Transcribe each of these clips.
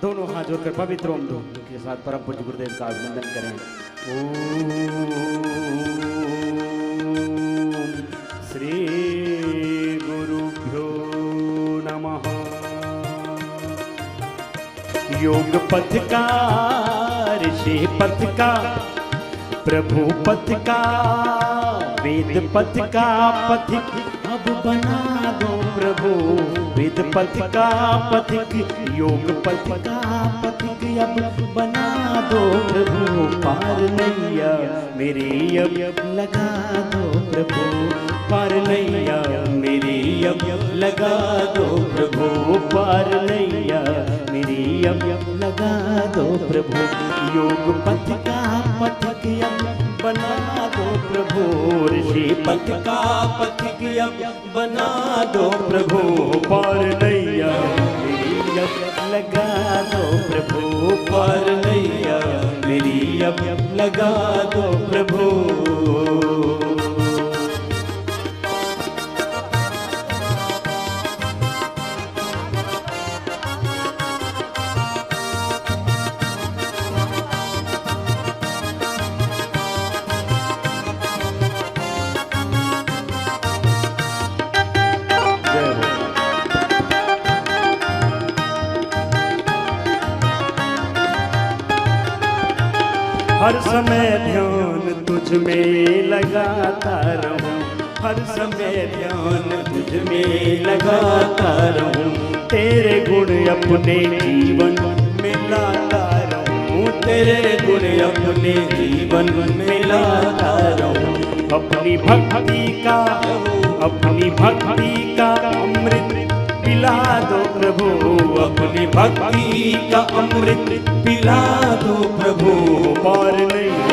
दोनों हाथ जोड़कर पवित्र ओम ध्वनि के साथ परम पूज्य गुरुदेव का अभिनंदन करें। ओम श्री गुरुभ्यो नमः। योग पथ का, ऋषि पथ का, प्रभु पथ का, वेद पथ का पथिक अब बना दो प्रभु। वेद पथ का पथिक, योग पथ का पथिक अब बना दो प्रभु। पार नैया मेरी अब लगा दो प्रभु। पार नैया मेरी अब लगा दो प्रभु। पार नैया मेरी अब लगा दो प्रभु। योग पथ का पथिक अब बना दो प्रभु। ऋषि पथ का पथिक अब बना दो प्रभु। पार नैया मेरी अब लगा दो प्रभु। पार नैया मेरी अब लगा दो प्रभु। हर समय ध्यान तुझ में लगाता रहूं। हर समय ध्यान तुझ में लगाता रहूं। तेरे गुण अपने जीवन में लाता रहूं। तेरे गुण अपने जीवन में लाता रहूं। अपनी भक्ति का, अपनी भक्ति का अमृत पिला दो प्रभु। अपनी भक्ति का अमृत पिला दो प्रभु। पार नैया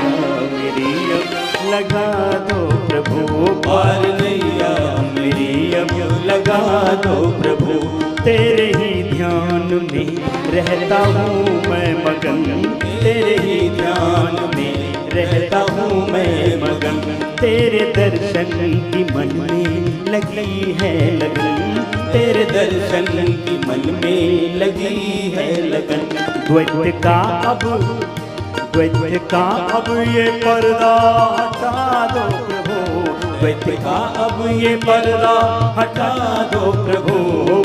मेरी अब लगा दो प्रभु। पार नैया मेरी अब लगा दो प्रभु। तेरे ही ध्यान में रहता हूँ मैं मगन। तेरे ही ध्यान में रहता हूँ मैं मगन। तेरे दर्शन की मन में लगी है लगन। तेरे दर्शन की मन में लगी है लगन। द्वैत का अब, द्वैत का अब ये पर्दा हटा दो प्रभु। द्वैत का अब ये पर्दा हटा दो प्रभु।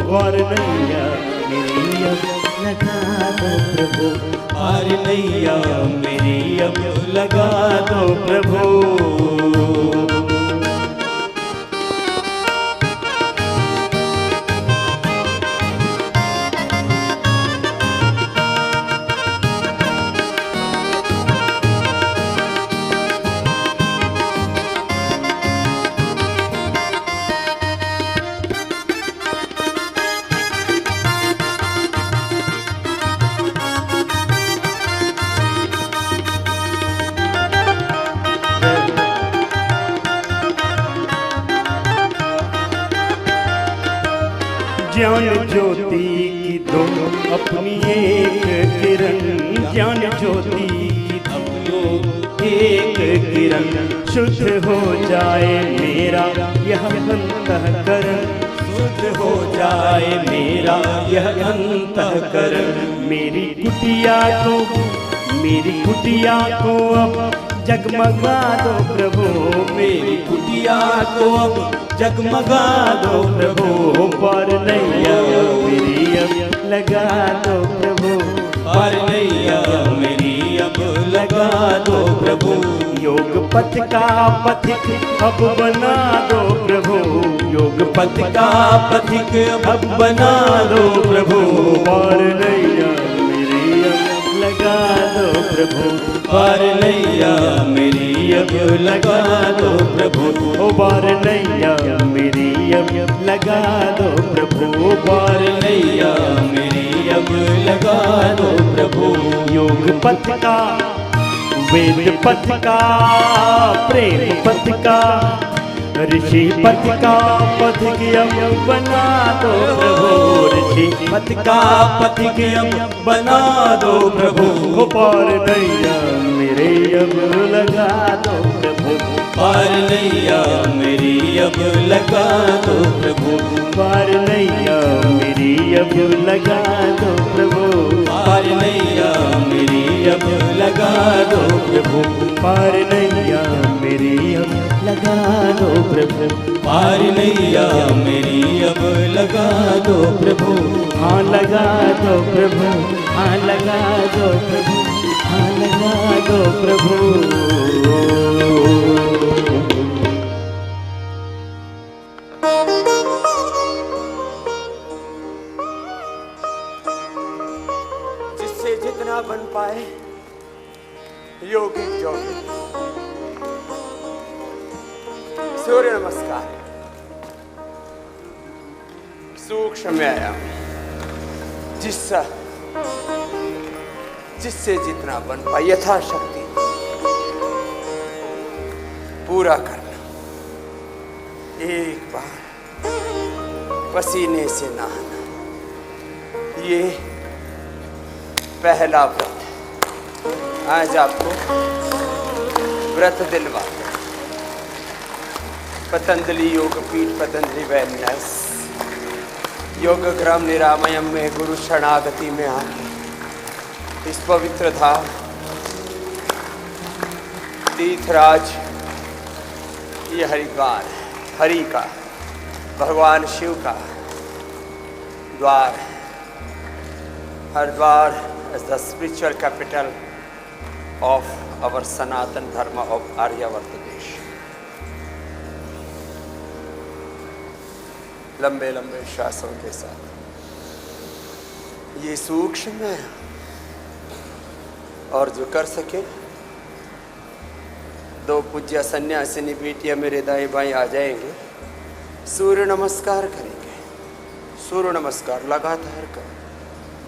पार नैया मेरी अब लगा दो प्रभु। पार नैया मेरी अब लगा दो प्रभु। ज्ञान ज्योति की दो अपनी एक किरण। ज्ञान ज्योति की दो एक किरण। शुद्ध हो जाए मेरा यह अंतःकरण। शुद्ध हो जाए मेरा यह अंतःकरण। मेरी कुटिया को, मेरी कुटिया को अब जगमगा दो प्रभु। मेरी कुटिया को अब जगमगा दो प्रभु। पार नैया मेरी अब लगा दो प्रभु। पार नैया मेरी अब लगा दो प्रभु। योग पथ का पथिक अब बना दो प्रभु। योग पथ का पथिक अब बना दो प्रभु। पार नैया मेरी अब लगा दो प्रभु। पार नैया मेरी अब लगा दो प्रभु। ओ पार नैया मेरी अब लगा दो प्रभु। पार नैया मेरी अब लगा दो प्रभु। योग पथ का, वेद पथ का, प्रेम पथ का, ऋषि पथ का पथिक अब बना दो प्रभु। ऋषि पथ का पथिक अब बना दो प्रभु। पार नैया मेरे अब लगा दो प्रभु। पार नैया मेरी अब लगा दो प्रभु। पार नैया मेरी अब लगा दो प्रभु। पार पार नैया मेरी अब लगा दो प्रभु, पार नैया मेरी अब लगा दो प्रभु, पार नैया मेरी अब लगा दो प्रभु, हाँ लगा दो प्रभु, हाँ लगा दो प्रभु, हाँ लगा दो प्रभु। जिससे जितना बन पाए योगिक योगिक। सूर्य नमस्कार सूक्ष्म व्यायाम, जिससे जितना बन पाए यथाशक्ति पूरा करना। एक बार पसीने से नहाना, ये पहला व्रत है। आज आपको व्रत दिलवाते हैं। पतंजलि योग पीठ, पतंजलि वेलनेस योग ग्राम निरामयम में गुरु शरणागति में आके इस पवित्र धाम तीर्थराज, ये हरिद्वार है, हरि का, भगवान शिव का द्वार है। Haridwar is the spiritual capital of our Sanatan Dharma of Aryavarta देश। लंबे लंबे श्वासों के साथ ये सूक्ष्म है, और जो कर सके, दो पूज्य सन्यासिनी बेटियां मेरे दाएं बाएं आ जाएंगे, सूर्य नमस्कार करेंगे। सूर्य नमस्कार लगातार कर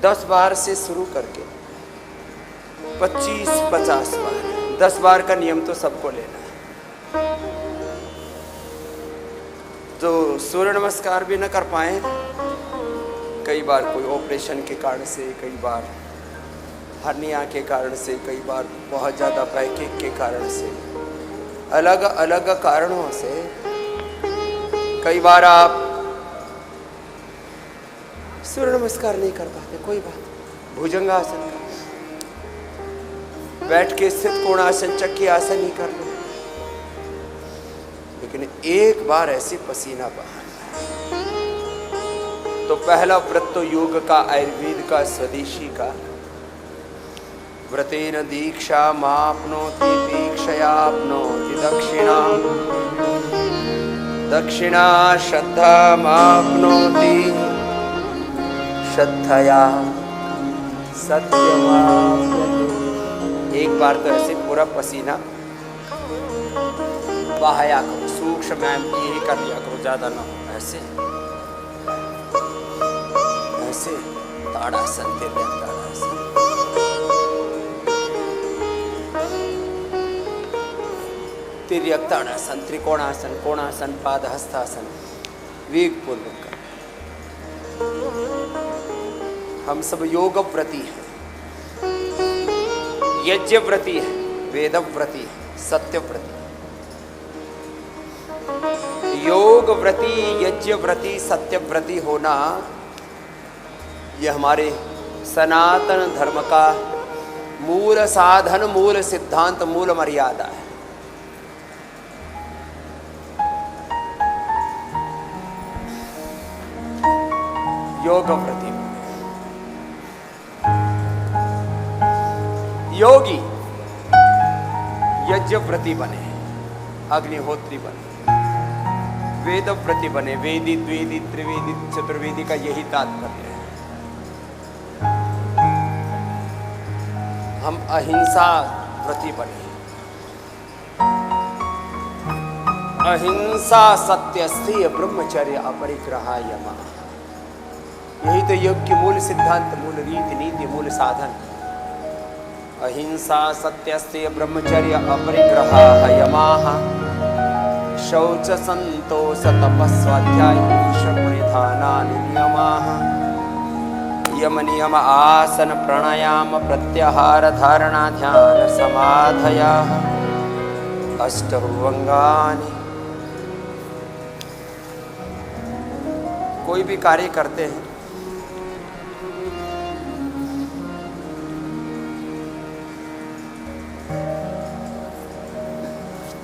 10 बार से शुरू करके 25-50 बार, 10 बार का नियम तो सबको लेना है। जो सूर्य नमस्कार भी न कर पाए, कई बार कोई ऑपरेशन के कारण से, कई बार हर्निया के कारण से, कई बार बहुत ज़्यादा बैकएक के कारण से, अलग अलग कारणों से कई बार आप सूर्य नमस्कार नहीं कर पाते, कोई बात। भुजंगासन कर, बैठ के स्थित कोणासन, चक्की आसन ही कर लो, लेकिन एक बार ऐसी पसीना बहाना। तो पहला व्रत तो योग का, आयुर्वेद का, स्वदेशी का। व्रतेन दीक्षा माप्नोति दीक्षयाप्नोति दक्षिणा, दक्षिणा श्रद्धा माप्नोति श्रद्धया सत्यमाप्नोति। एक बार तो ऐसे पूरा पसीना बहाया करो, सूक्ष्म व्यायाम यही कर लिया करो, ज्यादा ना हो। ऐसे ऐसे ताड़ासन, तिर्यक ताड़ासन, तिर्यक ताड़ासन, त्रिकोणासन, कोणासन, पाद हस्तासन, वेग पूर्वक कर। हम सब योग व्रती हैं, यज्ञ व्रती है, वेद व्रती है, सत्य व्रती। योग व्रती, यज्ञ व्रती, सत्य व्रती होना, यह हमारे सनातन धर्म का मूल साधन, मूल सिद्धांत, मूल मर्यादा है। योग व्रती योगी यज्ञ व्रती बने, अग्निहोत्री बने, वेद व्रती बने। वेदी, द्वेदी, त्रिवेदी, चतुर्वेदी का यही तात्पर्य है। हम अहिंसा व्रती बने। अहिंसा, सत्य, स्त्रीय, ब्रह्मचर्य, अपरिग्रह, यम, यही तो योग की मूल सिद्धांत, मूल रीति नीति, मूल साधन। अहिंसा, सत्य, स्त्रीय, ब्रह्मचर्य, अपरिग्रह, यमाः, शौच, संतोष, तपस्वाध्याय, ईशपुनिधानानि नियमाः। यम नियम आसन प्राणायाम प्रत्याहार धारणा ध्यान समाधया अष्टभुवंगानि। कोई भी कार्य करते हैं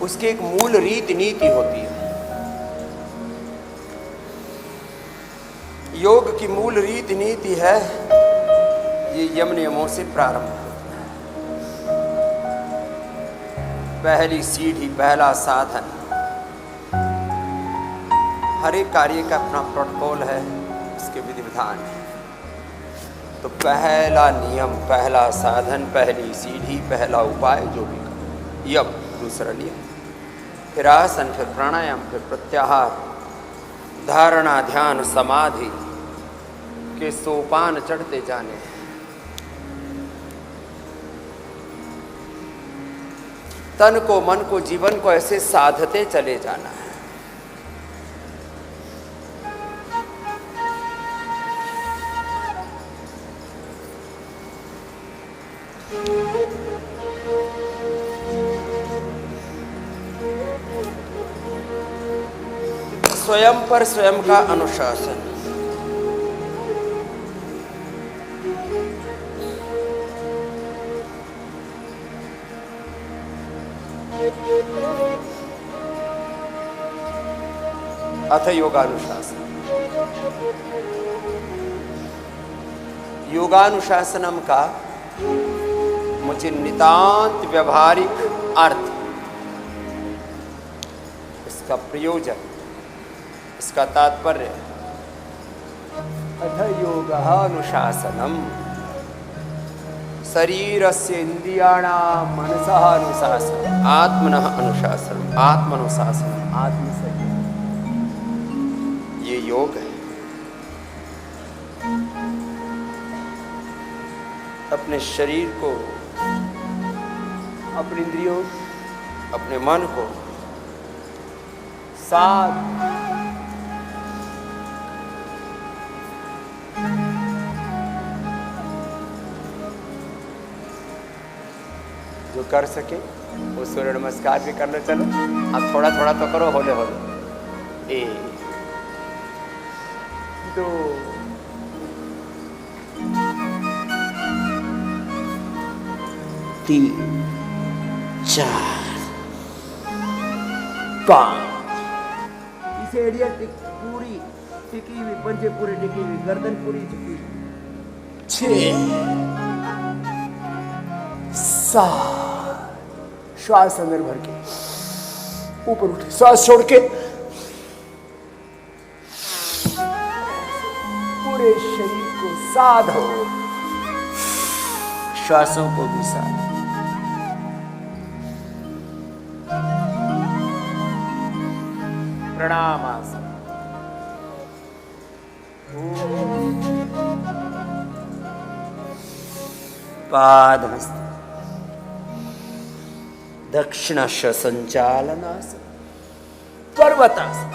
उसकी एक मूल रीति नीति होती है। योग की मूल रीति नीति है, ये यम नियमों से प्रारंभ होता है। पहली सीढ़ी, पहला साधन। हर एक कार्य का अपना प्रोटोकॉल है, उसके विधि विधान है। तो पहला नियम, पहला साधन, पहली सीढ़ी, पहला उपाय जो भी करो, यम दूसरा नियम, फिर आसन, फिर प्राणायाम, फिर प्रत्याहार, धारणा, ध्यान, समाधि के सोपान चढ़ते जाने। तन को, मन को, जीवन को ऐसे साधते चले जाना है। स्वयं पर स्वयं का अनुशासन। अथ योगानुशासन। योगानुशासनम का मुझे नितांत व्यवहारिक अर्थ, इसका प्रयोजन, इसका तात्पर्य, अथ योगानुशासनम शरीरस्य इंद्रियाणां मनसः अनुशासनम, आत्मनः अनुशासनम, आत्मनुशासनम, आत्मसंयम। ये योग है। अपने शरीर को, अपने इंद्रियों, अपने मन को साथ जो कर सके वो सूर्य नमस्कार भी कर लो। चलो अब थोड़ा थोड़ा तो करो, होले होले। 1 2 3 4 5। इस एरिया पूरी टिकी हुई, पंजे पूरी टिकी हुई, गर्दन पूरी टिकी, 6 7। श्वास अंदर भर के ऊपर उठे, श्वास छोड़ के पूरे शरीर को साधो, श्वासों को भी साधो। प्रणाम आसन। पादहस्त, दक्षिणश संचालनासन, पर्वतासन,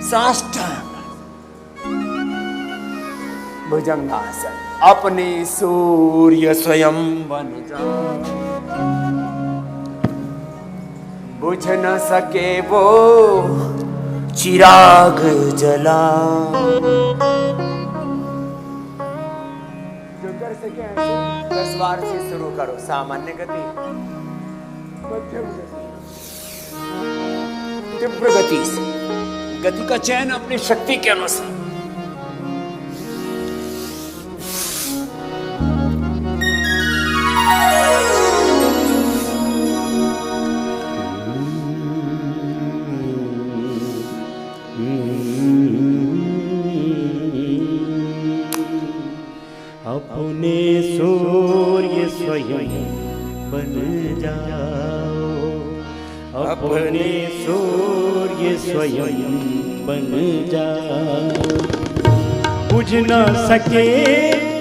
साष्टांग, भुजंगासन। अपने सूर्य स्वयं बन जाओ, बुझ न सके वो चिराग जला। जो कर सके ऐसे 10 बार से शुरू करो। सामान्य गति, मध्यम गति, तीव्र गति से। गति का चयन अपनी शक्ति के अनुसार। अपने सूर्य स्वयं बन जाओ, अपने सूर्य स्वयं बन जाओ। बुझ न सके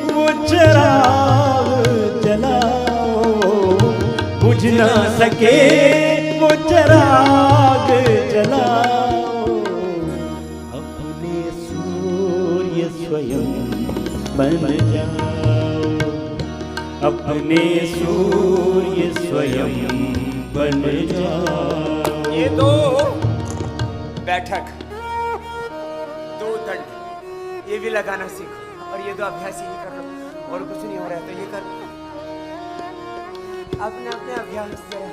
वो चिराग जलाओ, बुझ न सके वो चिराग जलाओ। अपने सूर्य स्वयं बन जाओ, अपने सूर्य स्वयं बन जाओ। ये 2 बैठक, 2 दंड, ये भी लगाना सीखो। और ये 2 अभ्यास ही कर लो, और कुछ नहीं हो रहा है तो ये कर। अपने अपने अभ्यास जरा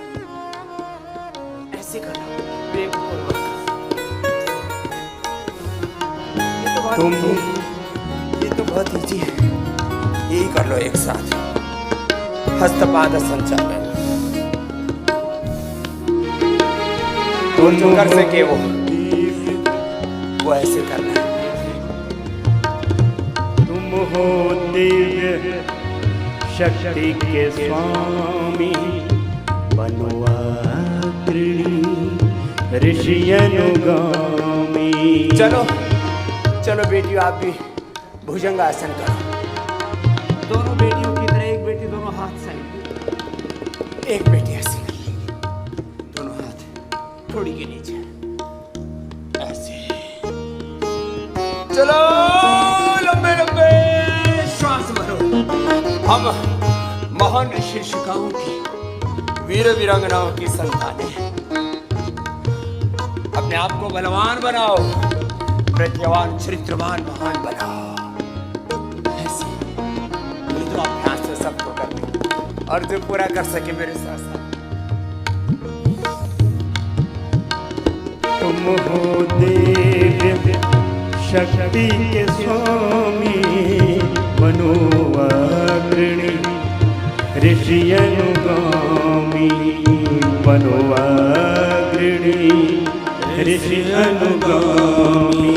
ऐसे करना, ब्रेक पूर्वक। ये तो बहुत इजी है, यही कर लो एक साथ। हस्तपाद संचालन, जो कर सके वो ऐसे करना है। तुम हो दिव्य शक्ति के स्वामी, बनवाग्रणी ऋषि अनुगामी। चलो चलो बेटियों, आप भी भुजंगासन करो। दोनों बेटियों की तरह, एक बेटी दोनों हाथ साइड, एक बेटी ऐसे कर लेंगी, दोनों हाथ थोड़ी के नीचे ऐसे। चलो लंबे लंबे श्वास भरो। हम महान ऋषि ऋषिकाओं की, वीर वीरांगनाओं की संतानें हैं। अपने आप को बलवान बनाओ, प्रज्ञावान चरित्रवान महान बनाओ। ऐसे ये तो अभ्यास है, सबको करने, और जो पूरा कर सके मेरे साथ साथ। तुम हो दिव्य शक्ति के स्वामी, मनोवाग्रणी ऋषि अनुगामी, मनोवाग्रणी ऋषि अनुगामी।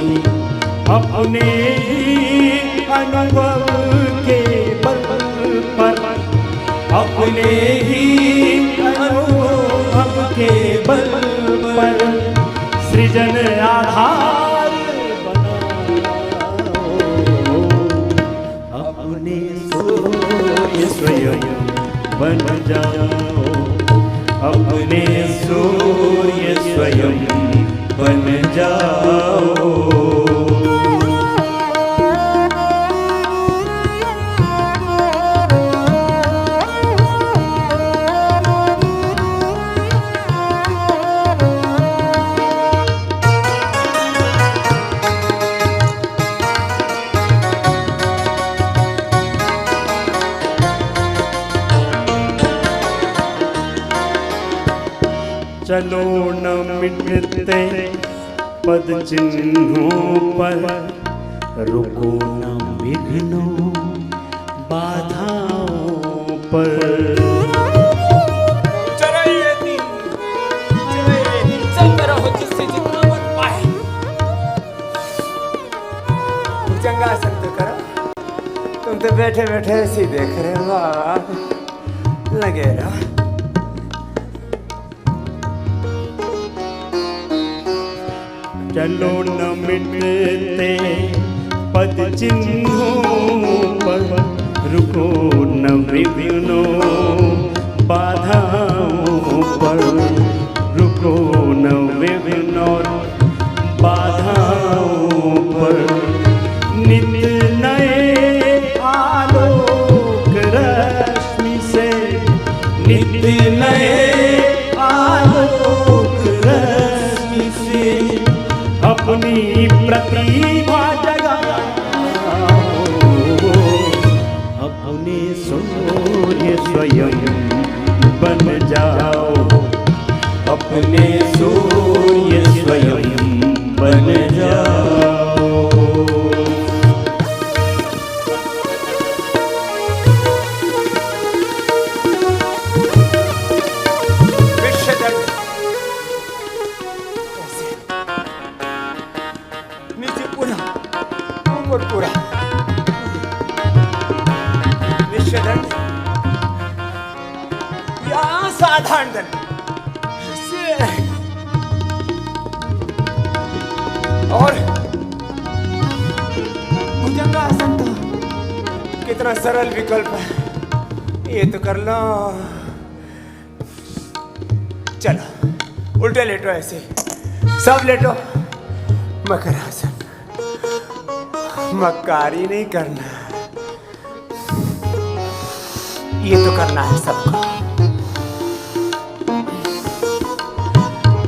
अपने ही अनुभव के बल पर, अपने ही अनुभव के बल पर सृजन आधार बनाओ। अपने सूर्य स्वयं बन जाओ, अपने सूर्य स्वयं बन जाओ। चलो न मिटते पद चिन्हों पर, रुको न विघ्नों बाधाओं पर। चलते रहो जिससे जितना बन पाए। भुजंगासन तो करो, तुम तो बैठे बैठे ऐसे ही देख रहे हो, लगे रहो। चलो न मिटते पद चिन्हों पर, रुको न विघ्नों बाधाओं पर, रुको न विघ्नों बाधाओं पर। नित्य नए आलोक रश्मि से, नित्य नए आलोक रश्मि से अपनी प्रतिभा जगाओ। अपने सूर्य स्वयं बन जाओ, अपने सूर्य स्वयं बन जाओ। नीचे पूरा, ऊपर पूरा, विश्वदंड, या साधारण दंड। और भुजंगासन तो कितना सरल विकल्प है, ये तो कर लो। चलो उल्टे लेटो, ऐसे सब लेटो। मकरासन, मक्कारी नहीं करना, ये तो करना है सबको।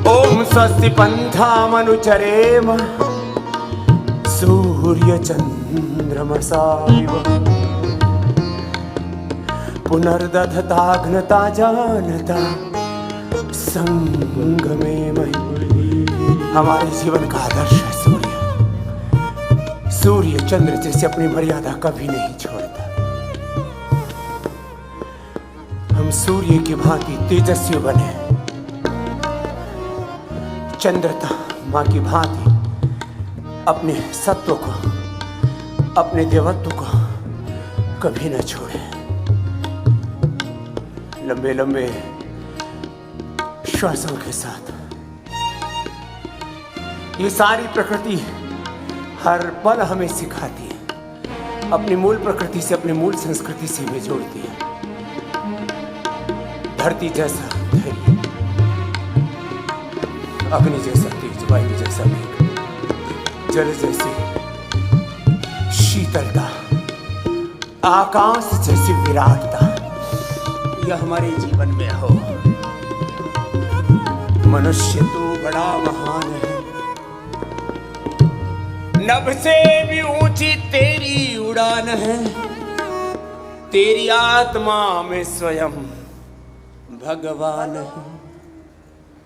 ओम स्वस्ति पंथा मनुचरेम, सूर्य चंद्रमसाविव, पुनर्दधताघ्नता जानता संग में हमारे जीवन का आदर्श है सूर्य। सूर्य चंद्र जैसे अपनी मर्यादा कभी नहीं छोड़ता। हम सूर्य की भांति तेजस्वी बने, चंद्रता माँ की भांति अपने सत्व को, अपने देवत्व को कभी न छोड़े। लंबे लंबे श्वासों के साथ ये सारी प्रकृति हर पल हमें सिखाती है, अपनी मूल प्रकृति से, अपनी मूल संस्कृति से हमें जोड़ती है। धरती जैसा धैर्य, अग्नि जैसा तेज, वायु जैसा वेग, जल जैसी शीतलता, आकाश जैसी विराटता, यह हमारे जीवन में हो। मनुष्य तो बड़ा महान है, नभ से भी ऊंची तेरी उड़ान है। तेरी आत्मा में स्वयं भगवान है।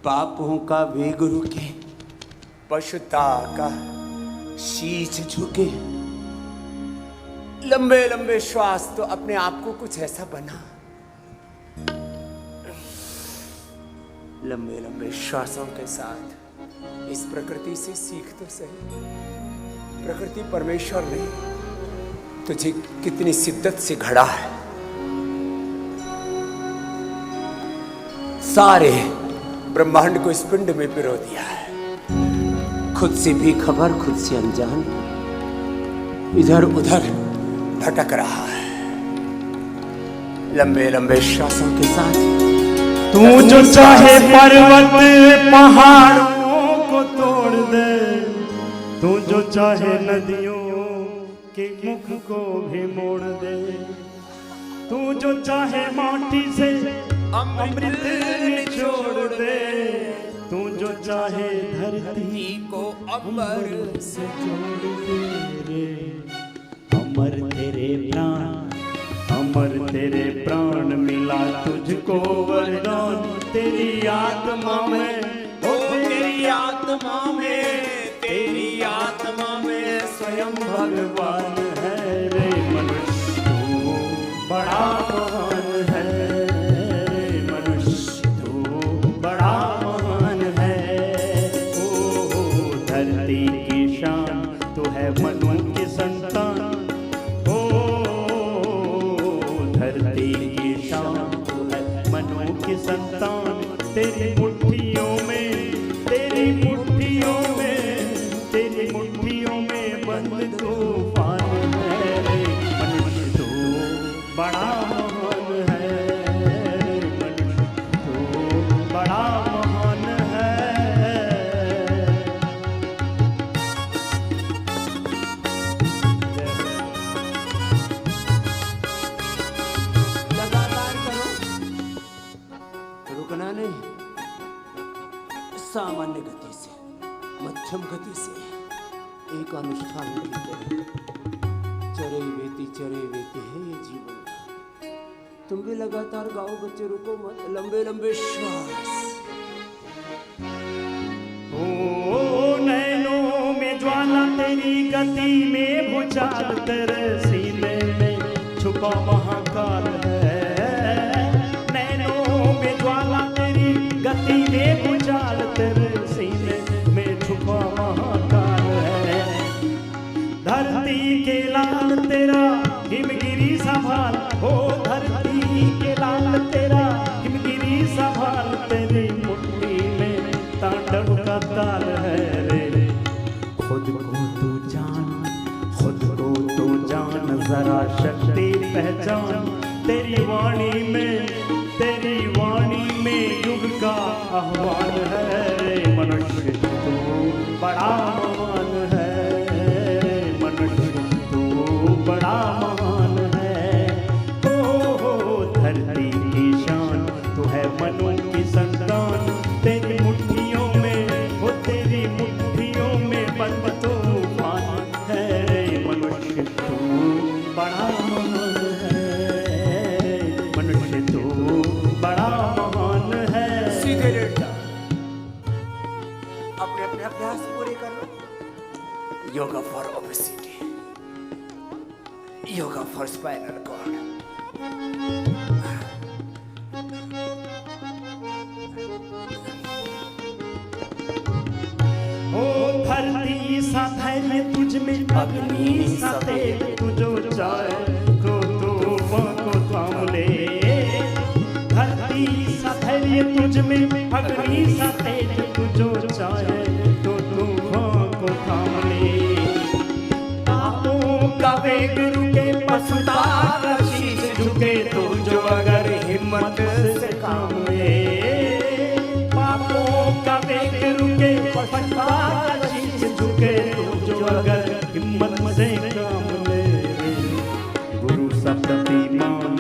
पापों का भी गुरु के, पशुता का शीश झुके। लंबे लंबे श्वास तो अपने आप को कुछ ऐसा बना। लंबे लंबे श्वासों के साथ इस प्रकृति से सीख तो सही। प्रकृति परमेश्वर ने तुझे कितनी शिद्दत से घड़ा है। सारे ब्रह्मांड को इस पिंड में पिरो दिया है। खुद से भी खबर, खुद से अनजान, इधर उधर भटक रहा है। लंबे लंबे श्वासों के साथ तू जो चाहे पर्वत पहाड़ों को तोड़ दे, तू जो चाहे नदियों के मुख को भी मोड़ दे, तू जो चाहे माटी से अमृत निचोड़ दे, तू जो चाहे धरती को अंबर से जोड़ दे। अमर तेरे प्राण, अमर तेरे प्राण, मिला तुझको वरदान। तेरी आत्मा में, ओ तेरी आत्मा में, तेरी आत्मा में स्वयं भगवान है रे। मनुष्य तू बड़ा महान है रे, मनुष्य तू बड़ा महान है। ओ धरती की शान, तू है मनु की संतान। धरती की शान, तू है मनु की संतान। तेरी मुट्ठियों में, तेरी मुट्ठियों में, तेरी मुट्ठियों में बंद तूफान है रे। मनुष्य तू बड़ा महान है रे, मनुष्य तू बड़ा महान है। लगातार करो, रुकना नहीं। सामान्य गति से, मध्यम गति से एक अनुष्ठान करते हैं। चरे वेती है ये जीवन का। तुम भी लगातार गाओ बच्चे, रुको मत। लंबे लंबे श्वास। ओ नैनों में ज्वाला तेरी, गति में भूचाल, तेरे सीने में छुपा महाकाल है। नैनों में ज्वाला तेरी, गति में भूचाल, तेरे सीने में छुपा महाकाल है। धरती के लाल तेरा हिमगिरी संभाल, हो धरती के लाल तेरा हिमगिरी संभाल। तेरी मुट्ठी में तांडव का ताल है रे। खुद को तू जान, खुद को तू जान, जरा शक्ति पहचान। तेरी वाणी में, तेरी वाणी में युग का आह्वान है रे। मनुष्य तू बड़ा महान है, मनुष्य तू बड़ा महान है। ओ धरती की शान, तू है मनु की संतान। तेरी मुट्ठियों में, वो तेरी मुट्ठियों में बंद तूफान है रे। मनुष्य तू बड़ा महान है, मनुष्य तू बड़ा महान है। सीधे let yoga for obesity, yoga for spinal cord. ओ धरती सा धैर्य तुझ में, अग्नि सा तेज तू जो चाहे तो तूफान को थाम ले। धरती सा धैर्य तुझ में, अग्नि सा तेज तू जो चाहे तो तूफान को थाम ले। पापों का वेग रुके, पछता का शीश झुके तो जो अगर हिम्मत से काम ले। पापों का वेग रुके, पछता का शीश झुके तो जो अगर हिम्मत से काम ले। गुरु सा प्रतिमान,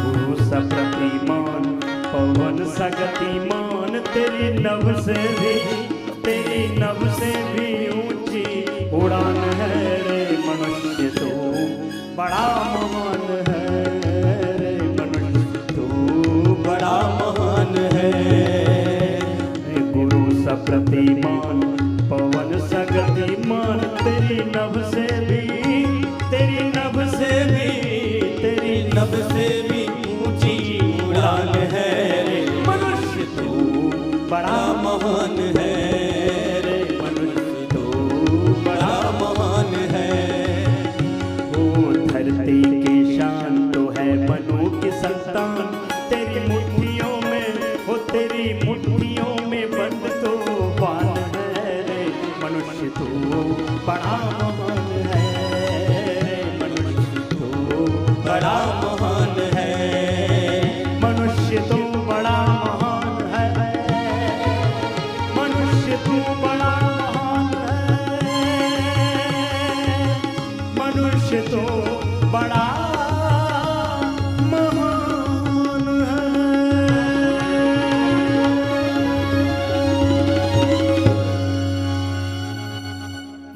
गुरु सा प्रतिमान, पवन सा गतिमान, तेरी नभ से भी ऊंची उड़ान है रे मनुष्य तू बड़ा महान है रे मनुष्य तू बड़ा महान है। गुरु सा प्रतिमान, पवन सा गतिमान, तेरी नभ से भी ऊंची उड़ान है रे मनुष्य तू बड़ा महान है रे मनुष्य तू बड़ा महान है। ओ धरती की शान तो है मनु की संतान, तेरी मुट्ठियों में हो तेरी मुट्ठियों में बंद तो बाल है रे मनुष्य तू बड़ा महान है रे मनुष्य तू बड़ा महान है। मनुष्य तू बड़ा महान है, मनुष्य तू बड़ा महान है, मनुष्य तू बड़ा महान है।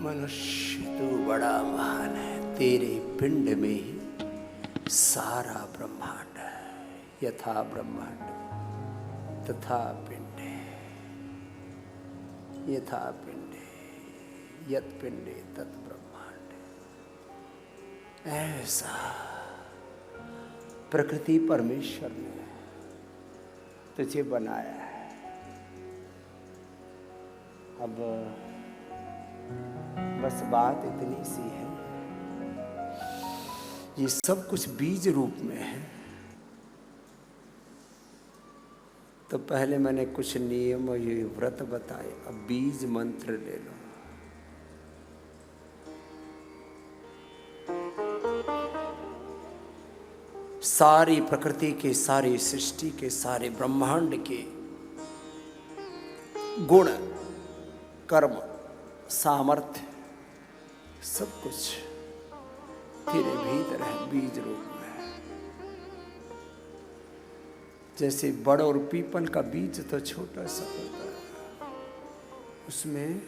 मनुष्य तू बड़ा महान है, तेरे पिंड में ही सारा ब्रह्मांड है। यथा ब्रह्मांड तथा पिंडे, यथा पिंडे यत पिंडे तत् ब्रह्मांड। ऐसा प्रकृति परमेश्वर ने तुझे बनाया है। अब बस बात इतनी सी है, ये सब कुछ बीज रूप में है। तो पहले मैंने कुछ नियम और ये व्रत बताए, अब बीज मंत्र ले लो। सारी प्रकृति के, सारी सृष्टि के, सारे ब्रह्मांड के गुण, कर्म, सामर्थ्य सब कुछ तेरे भीतर है बीज रूप में। जैसे बड़ और पीपल का बीज तो छोटा सा होता है, उसमें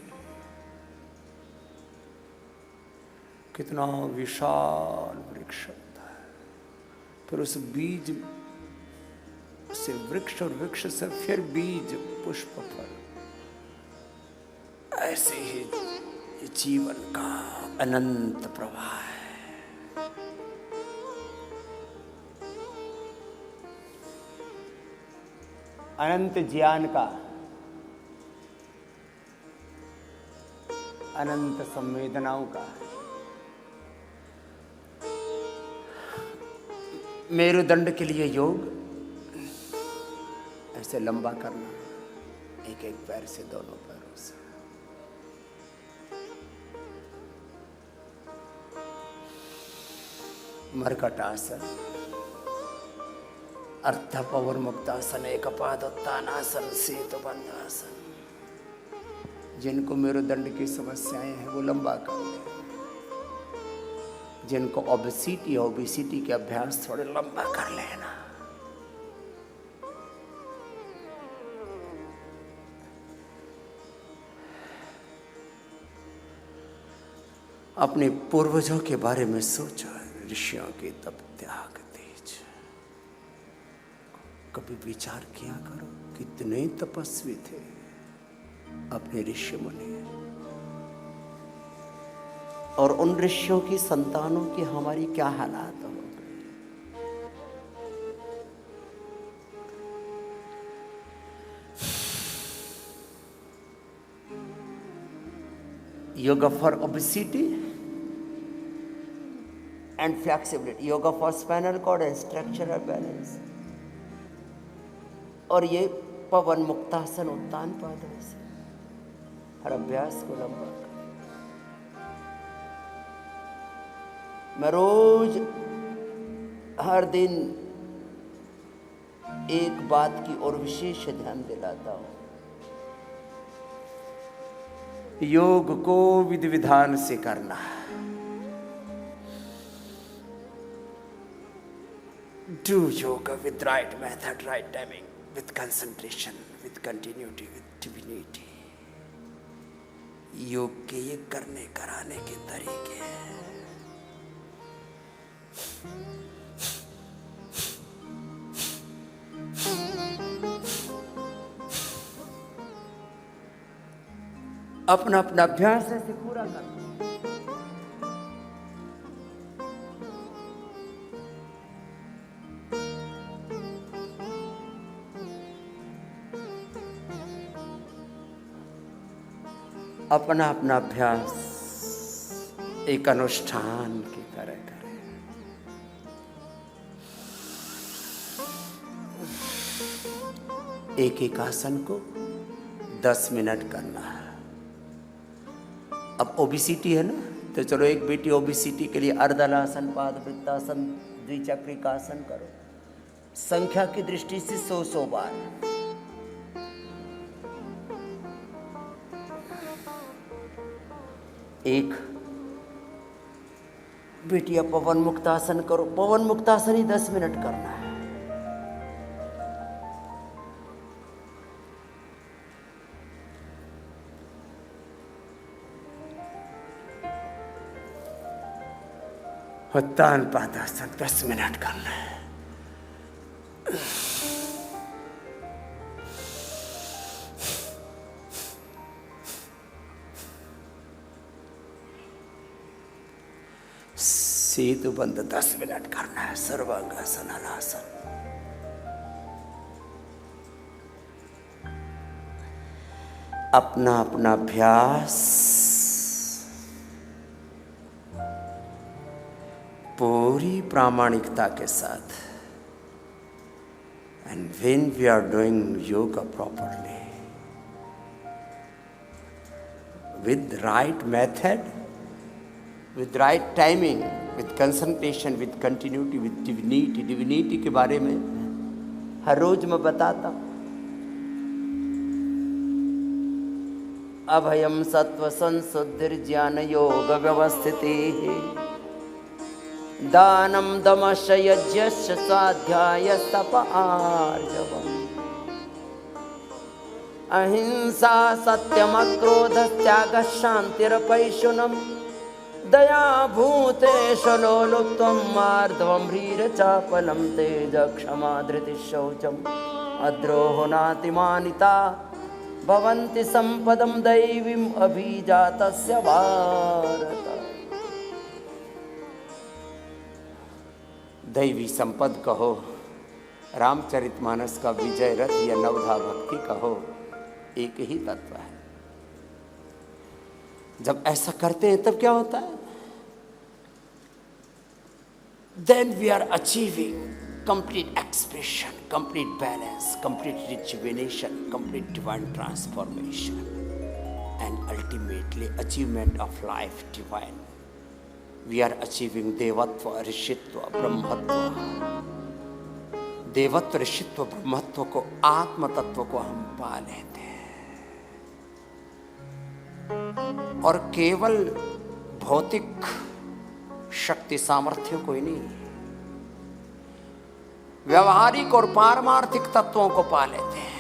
कितना विशाल वृक्ष होता है। फिर उस बीज से वृक्ष और वृक्ष से फिर बीज, पुष्प, फल। ऐसे ही जीवन का अनंत प्रवाह है। अनंत ज्ञान का, अनंत संवेदनाओं का। मेरुदंड के लिए योग ऐसे लंबा करना, एक एक पैर से, दोनों पैरों से। मरकट आसन, अर्ध पवन मुक्तासन, एकपाद उत्तानासन, सेतु बंधासन। जिनको मेरुदंड की समस्याएं हैं वो लंबा कर लें। जिनको ओबेसिटी के अभ्यास थोड़े लंबा कर लेना। अपने पूर्वजों के बारे में सोचो, ऋषियों के तप, त्याग, तेज। कभी विचार किया करो कितने तपस्वी थे अपने ऋषि मुनि। और उन ऋषियों की संतानों की हमारी क्या हालात हो गए। Yoga for obesity and flexibility, yoga for spinal cord and structural balance, और ये पवन मुक्तासन उत्तान पादों से हर अभ्यास को लंबा कर। मैं रोज हर दिन एक बात की ओर विशेष ध्यान दिलाता हूं, योग को विधि विधान से करना। Do yoga with right method, right timing, with concentration, with continuity, with divinity. योग के ये करने कराने के तरीके हैं। अपना अपना अभ्यास ऐसे पूरा करना। अपना अपना अभ्यास एक अनुष्ठान की तरह करें। एक एक आसन को 10 मिनट करना है। अब ओबिसिटी है ना, तो चलो एक बेटी ओबिसिटी के लिए अर्धलासन, पादवृत्तासन, द्विचक्रिकासन करो। संख्या की दृष्टि से 100 बार। एक बेटिया पवन मुक्तासन करो। पवन मुक्तासन ही 10 मिनट करना है। उत्तान पादासन 10 मिनट करना है। सेतु बंद 10 मिनट करना है। सर्वांगासन, हलासन। अपना अपना अभ्यास पूरी प्रामाणिकता के साथ। And when we are doing yoga properly with right method, with right timing, with concentration, with continuity, with divinity। divinity के बारे में हर रोज मैं बताता हूँ। अभयम सत्व संशुद्धिर्ज्ञान योग व्यवस्थिति, दानम दमश यज्ञश्च स्वाध्याय तप आर्जवम्, अहिंसा सत्यम क्रोध त्याग शांतिरपैशुनम्, दया भूतेषु लोलुप्त्वं मार्दवं ह्रीरचापलं, तेज क्षमा धृतिः शौचम् अद्रोहो नातिमानिता, भवन्ति सम्पदं दैवीम् अभिजातस्य भारत। दैवी संपद कहो, रामचरितमानस का विजय रथ या नवधा भक्ति कहो, एक ही तत्व है। जब ऐसा करते हैं तब क्या होता है? Then we are achieving complete expression, complete balance, complete rejuvenation, complete divine transformation, and ultimately achievement of life divine. We are achieving devatva, rishitva, brahmatva। देवत्व, ऋषित्व, ब्रह्मत्व को, आत्म तत्व को हम पा लेते हैं। और केवल भौतिक शक्ति सामर्थ्य को ही नहीं, व्यवहारिक और पारमार्थिक तत्वों को पा लेते हैं।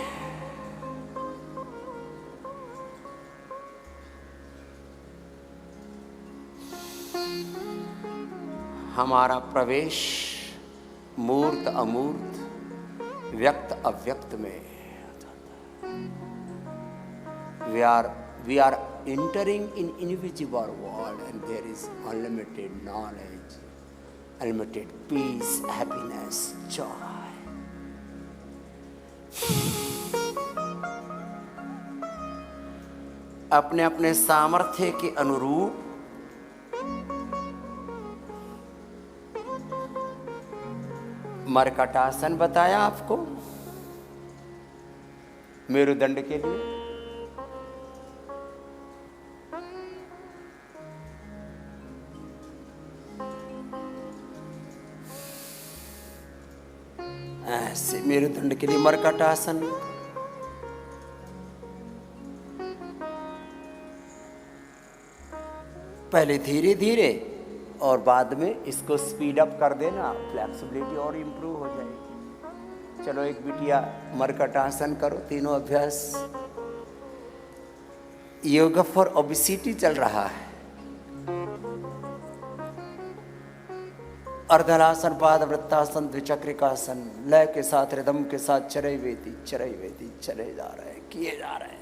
हमारा प्रवेश मूर्त अमूर्त, व्यक्त अव्यक्त में। We are we are entering in invisible world and there is unlimited knowledge, unlimited peace, happiness, joy. अपने अपने सामर्थ्य के अनुरूप मरकटासन बताया आपको मेरुदंड के लिए। ऐसे मेरुदंड के लिए मरकटासन। पहले धीरे धीरे और बाद में इसको स्पीड अप कर देना, फ्लेक्सिबिलिटी और इम्प्रूव हो जाएगी। चलो एक बिटिया मरकटासन करो, तीनों अभ्यास। योग फॉर ओबेसिटी चल रहा है। अर्धलासन, पादवृत्तासन, द्विचक्रिकासन, लय के साथ, रिदम के साथ चरई वेती चले जा रहे हैं, किए जा रहे हैं।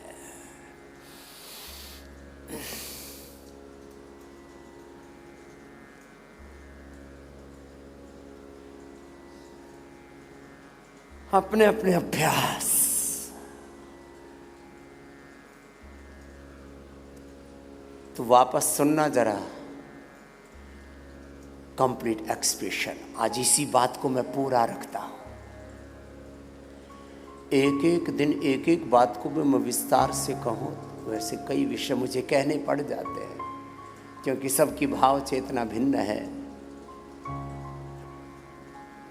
अपने अपने अभ्यास। तो वापस सुनना जरा कंप्लीट एक्सप्रेशन। आज इसी बात को मैं पूरा रखता हूं। एक एक दिन एक एक बात को मैं विस्तार से कहूं, वैसे कई विषय मुझे कहने पड़ जाते हैं, क्योंकि सबकी भाव चेतना भिन्न है।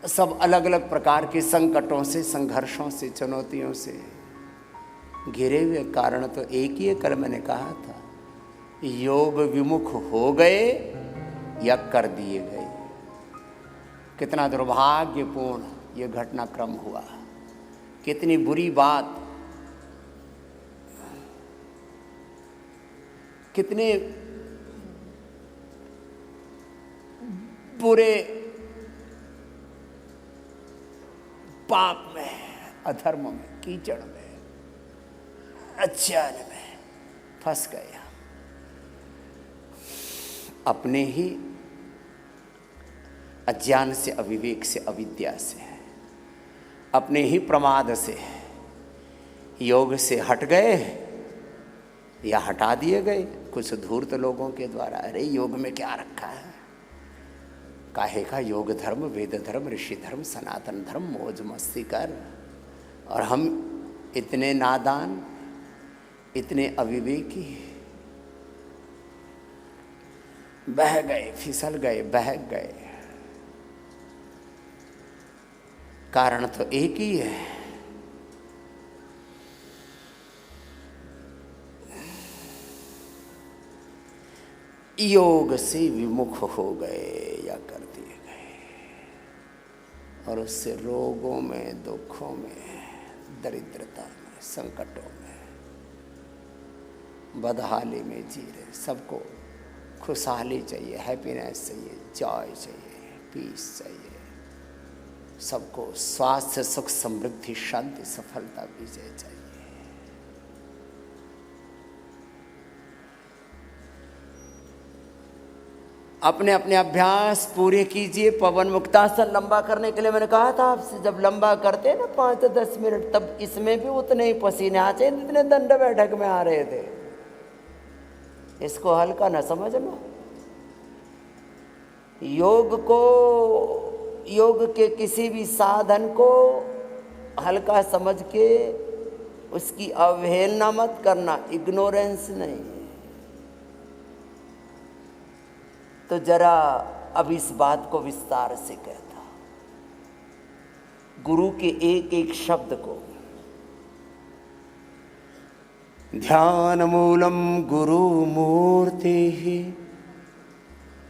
सब अलग अलग प्रकार के संकटों से, संघर्षों से, चुनौतियों से घिरे हुए। कारण तो एक ही है, कल मैंने कहा था, योग विमुख हो गए या कर दिए गए। कितना दुर्भाग्यपूर्ण ये घटनाक्रम हुआ, कितनी बुरी बात, कितने बुरे पाप में, अधर्म में, कीचड़ में, अज्ञान में फंस गया। अपने ही अज्ञान से, अविवेक से, अविद्या से, अपने ही प्रमाद से योग से हट गए या हटा दिए गए कुछ धूर्त लोगों के द्वारा। अरे योग में क्या रखा है, काहे का योग धर्म, वेद धर्म, ऋषि धर्म, सनातन धर्म, मौज मस्ती कर। और हम इतने नादान, इतने अविवेकी, बह गए, फिसल गए, बहक गए। कारण तो एक ही है, योग से विमुख हो गए या कर दिए गए, और उससे रोगों में, दुखों में, दरिद्रता में, संकटों में, बदहाली में जी रहे। सबको खुशहाली चाहिए, हैप्पीनेस चाहिए, जॉय चाहिए, पीस चाहिए। सबको स्वास्थ्य, सुख, समृद्धि, शांति, सफलता, विजय चाहिए। अपने अपने अभ्यास पूरे कीजिए। पवन मुक्तासन लंबा करने के लिए मैंने कहा था आपसे, जब लंबा करते ना 5 से 10 मिनट, तब इसमें भी उतने ही पसीने आते जितने दंड बैठक में आ रहे थे। इसको हल्का न समझना। योग के किसी भी साधन को हल्का समझ के उसकी अवहेलना मत करना, इग्नोरेंस नहीं। तो जरा अब इस बात को विस्तार से कहता, गुरु के एक एक शब्द को। ध्यान मूलम गुरु मूर्ति,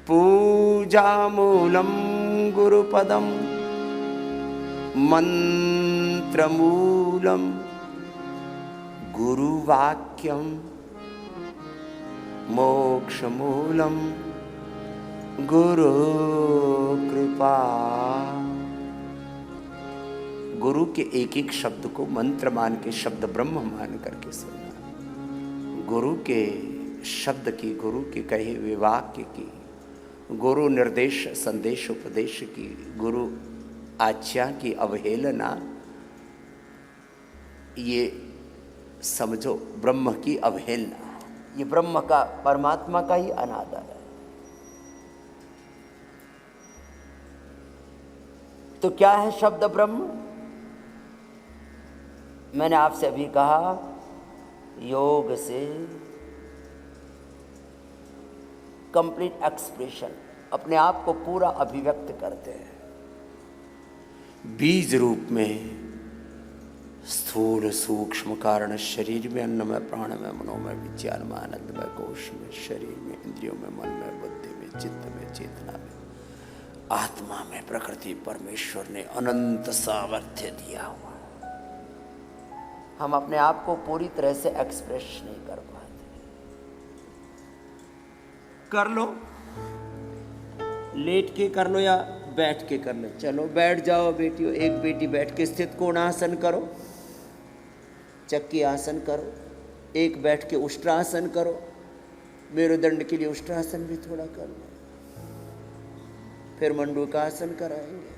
पूजा मूलम गुरुपदम, मंत्र मूलम गुरुवाक्यम, मोक्ष मूलम गुरु कृपा। गुरु के एक एक शब्द को मंत्र मान के, शब्द ब्रह्म मान करके सुनना। गुरु के शब्द की, गुरु के कहे हुए वाक्य की, गुरु निर्देश संदेश उपदेश की, गुरु आज्ञा की अवहेलना, ये समझो ब्रह्म की अवहेलना। ये ब्रह्म का, परमात्मा का ही अनादर है। तो क्या है शब्द ब्रह्म? मैंने आपसे अभी कहा, योग से कंप्लीट एक्सप्रेशन, अपने आप को पूरा अभिव्यक्त करते हैं। बीज रूप में स्थूल सूक्ष्म कारण शरीर में, अन्नमय प्राणमय मनोमय विज्ञानमय आनंदमय कोश में, शरीर में, इंद्रियों में, मन में, बुद्धि में, चित्त में, चेतना में, आत्मा में प्रकृति परमेश्वर ने अनंत सामर्थ्य दिया हुआ। हम अपने आप को पूरी तरह से एक्सप्रेस नहीं कर पाते। कर लो, लेट के कर लो या बैठ के कर लो। चलो बैठ जाओ बेटियों, एक बेटी बैठ के स्थित कोणासन करो, चक्की आसन करो, एक बैठ के उष्ट्रासन करो, मेरुदंड के लिए उष्ट्रासन भी थोड़ा कर लो, फिर मंडूकासन कराएंगे।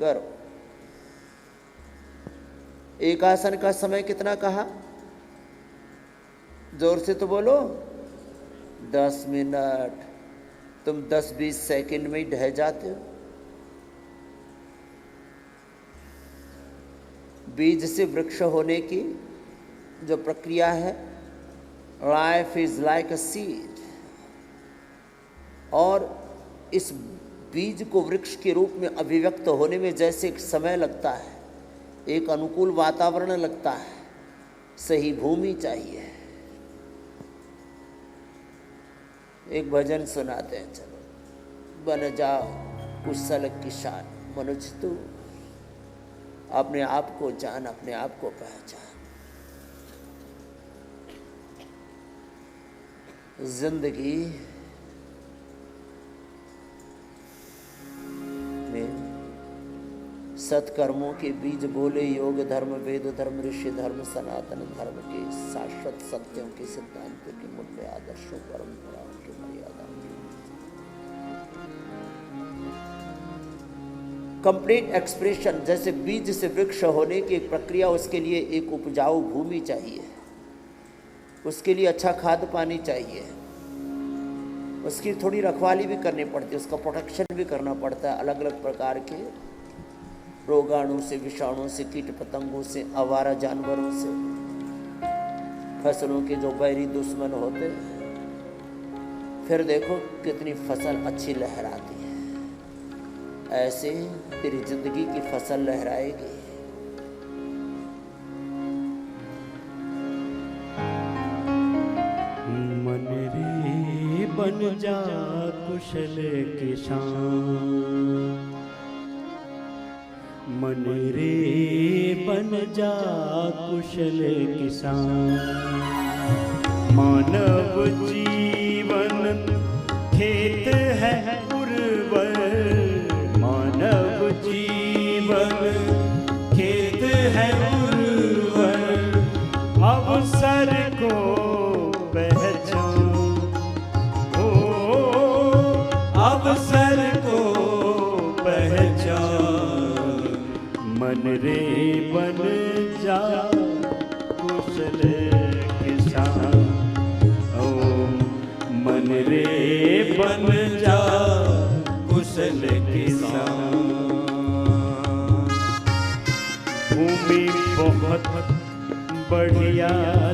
करो। एक आसन का समय कितना कहा? जोर से तो बोलो। 10 मिनट। तुम 10-20 सेकंड में ही ढह जाते हो। बीज से वृक्ष होने की जो प्रक्रिया है, life is like a seed, और इस बीज को वृक्ष के रूप में अभिव्यक्त होने में जैसे एक समय लगता है, एक अनुकूल वातावरण लगता है, सही भूमि चाहिए। एक भजन सुनाते हैं, चलो। बन जाओ कुशल किसान मनुज तू, अपने आप को जान, अपने आप को पहचान। जिंदगी में सत्कर्मों के बीज बोले, योग धर्म, वेद धर्म, ऋषि धर्म, सनातन धर्म के शाश्वत सत्यों के सिद्धांतों के मूल्य, आदर्शों, परंपराओं की मर्यादा। कंप्लीट एक्सप्रेशन, जैसे बीज से वृक्ष होने की एक प्रक्रिया, उसके लिए एक उपजाऊ भूमि चाहिए, उसके लिए अच्छा खाद पानी चाहिए, उसकी थोड़ी रखवाली भी करनी पड़ती है, उसका प्रोटेक्शन भी करना पड़ता है अलग अलग प्रकार के रोगाणु से, विषाणु से, कीट पतंगों से, आवारा जानवरों से, फसलों के जो बैरी दुश्मन होते। फिर देखो कितनी फसल अच्छी लहराती है। ऐसे तेरी जिंदगी की फसल लहराएगी। मन रे बन जा कुशल किसान, मन रे बन जा कुशल किसान। मानव जीवन खेत है उर्वर, मानव जीवन खेत है उर्वर। अवसर को पहचान, ओ अवसर को पहचान। मन रे बन जा कुशल किसान, ओ मन रे बन जा कुशल किसान। भूमि बहुत बढ़िया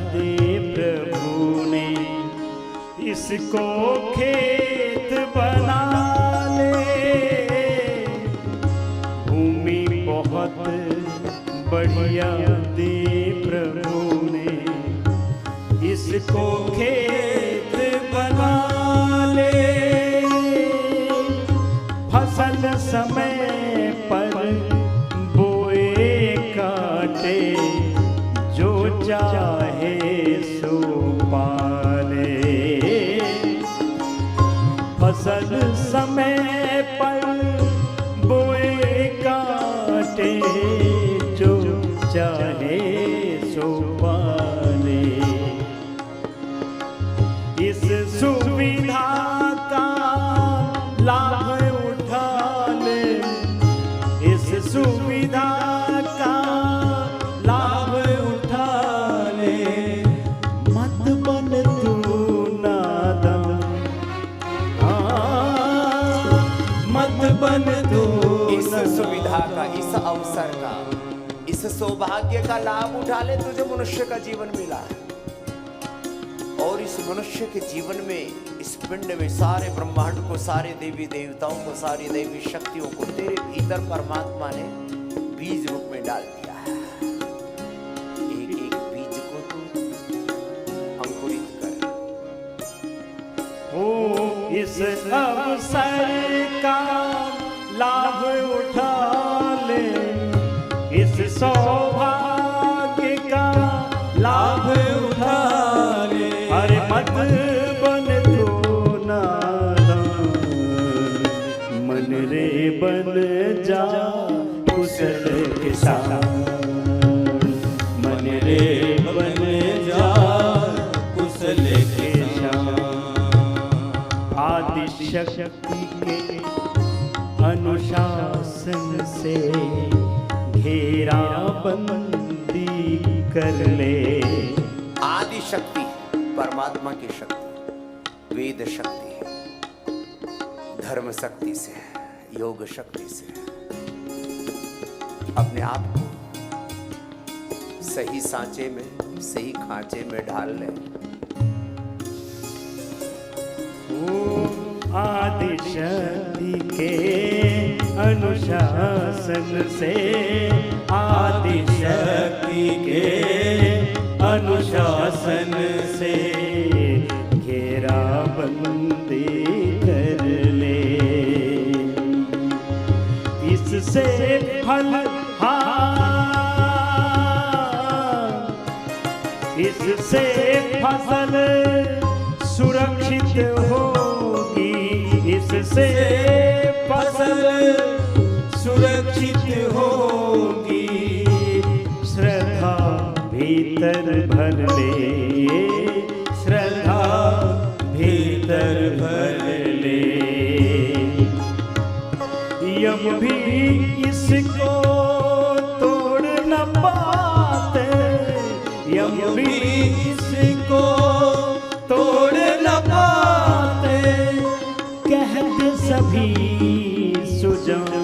दे प्रभु ने, इसको खेत बना ले। भूमि बहुत बढ़िया दे प्रभु ने, इसको खेत बना ले। फसल समय पर बोए काटे, जो चाहे सो पाले। फसल समय पर बोए काटे, जो चाहे सो पाले। इस सुविधा का, इस अवसर का, इस सौभाग्य का लाभ उठा ले। तुझे मनुष्य का जीवन मिला है और इस मनुष्य के जीवन में, इस पिंड में सारे ब्रह्मांड को, सारे देवी देवताओं को, सारी देवी शक्तियों को तेरे भीतर परमात्मा ने बीज रूप में डाल दिया है। एक एक बीज को तू अंकुरित कर। ओ इस अवसर का लाभ उठा ले, इस सौभाग्य का लाभ उठा ले। अरे मत बन तू नादान, मन रे बन जा कुशल किसान। मन रे बन जा कुशल किसान। आदि शक्ति के अनुशासन से घेरा बंदी कर ले। आदि शक्ति परमात्मा की शक्ति, वेद शक्ति है, धर्म शक्ति से, योग शक्ति से अपने आप को सही सांचे में, सही खांचे में ढाल ले। आदि शक्ति के अनुशासन से, आदि शक्ति के अनुशासन से घेरा बंदी कर ले। इससे फल इससे फसल सुरक्षित होगी, इससे फसल सुरक्षित होगी। श्रद्धा भीतर भर ले, श्रद्धा भीतर भर ले। यम भी इसको तोड़ न पाते, यम भी इसको तोड़ न पाते। कहते सभी सुजान,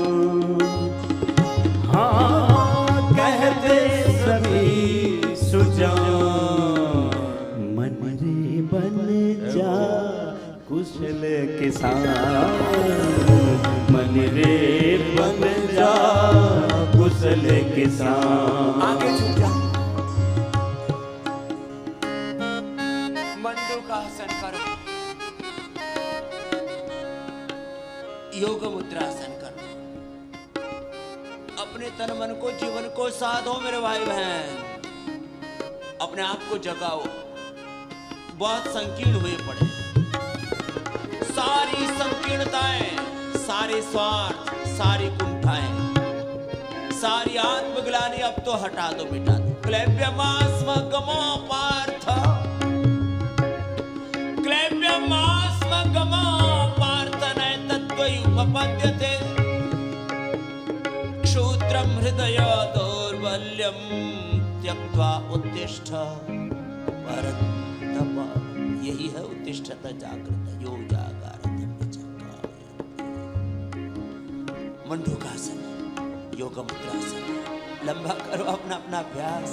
हाँ कहते सभी सुजान। मन रे बन जा कुशल किसान, मन रे बन जा कुशल किसान। आगे झुक जा, मंडू का आसन करो, योग मुद्रासन करो। अपने तन मन को, जीवन को साधो मेरे भाई बहन। अपने आप को जगाओ, बहुत संकीर्ण हुए पड़े। सारी संकीर्णताएं, सारे स्वार्थ, सारी कुंठाएं, सारी आत्मग्लानि अब तो हटा दो, मिटा दो। क्लैब्यमास्म गमो पार्थ, क्लैब्यमास्म गमो पार्थ नैतत्त्वयि उपपद्यते। क्षुद्रं हृदय दौर्बल्यं त्यक्त्वा उत्तिष्ठ परन्तप। यही है उत्तिष्ठत जागृत यो जागार धम्मचक्र। मंडूकासन, योग मुद्रासन। लंबा करो अपना अपना अभ्यास।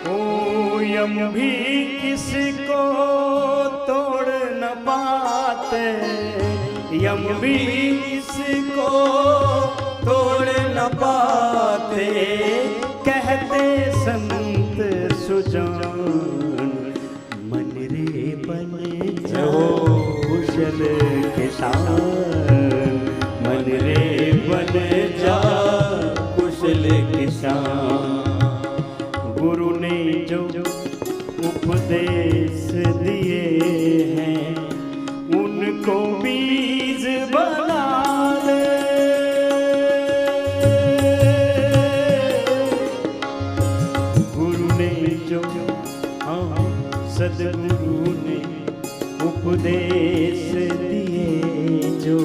ओ यम भी किसको तोड़ न पाते, यम भी किसको तोड़ न पाते। कहते संत सुजान, मन रे बन जा कुशल किसान, मन रे बन जा कुशल किसान। गुरु ने जो उपदेश दिए हैं, उनको बीज बना ले। गुरु ने जो, हाँ सदगुरु ने उपदेश दिए जो,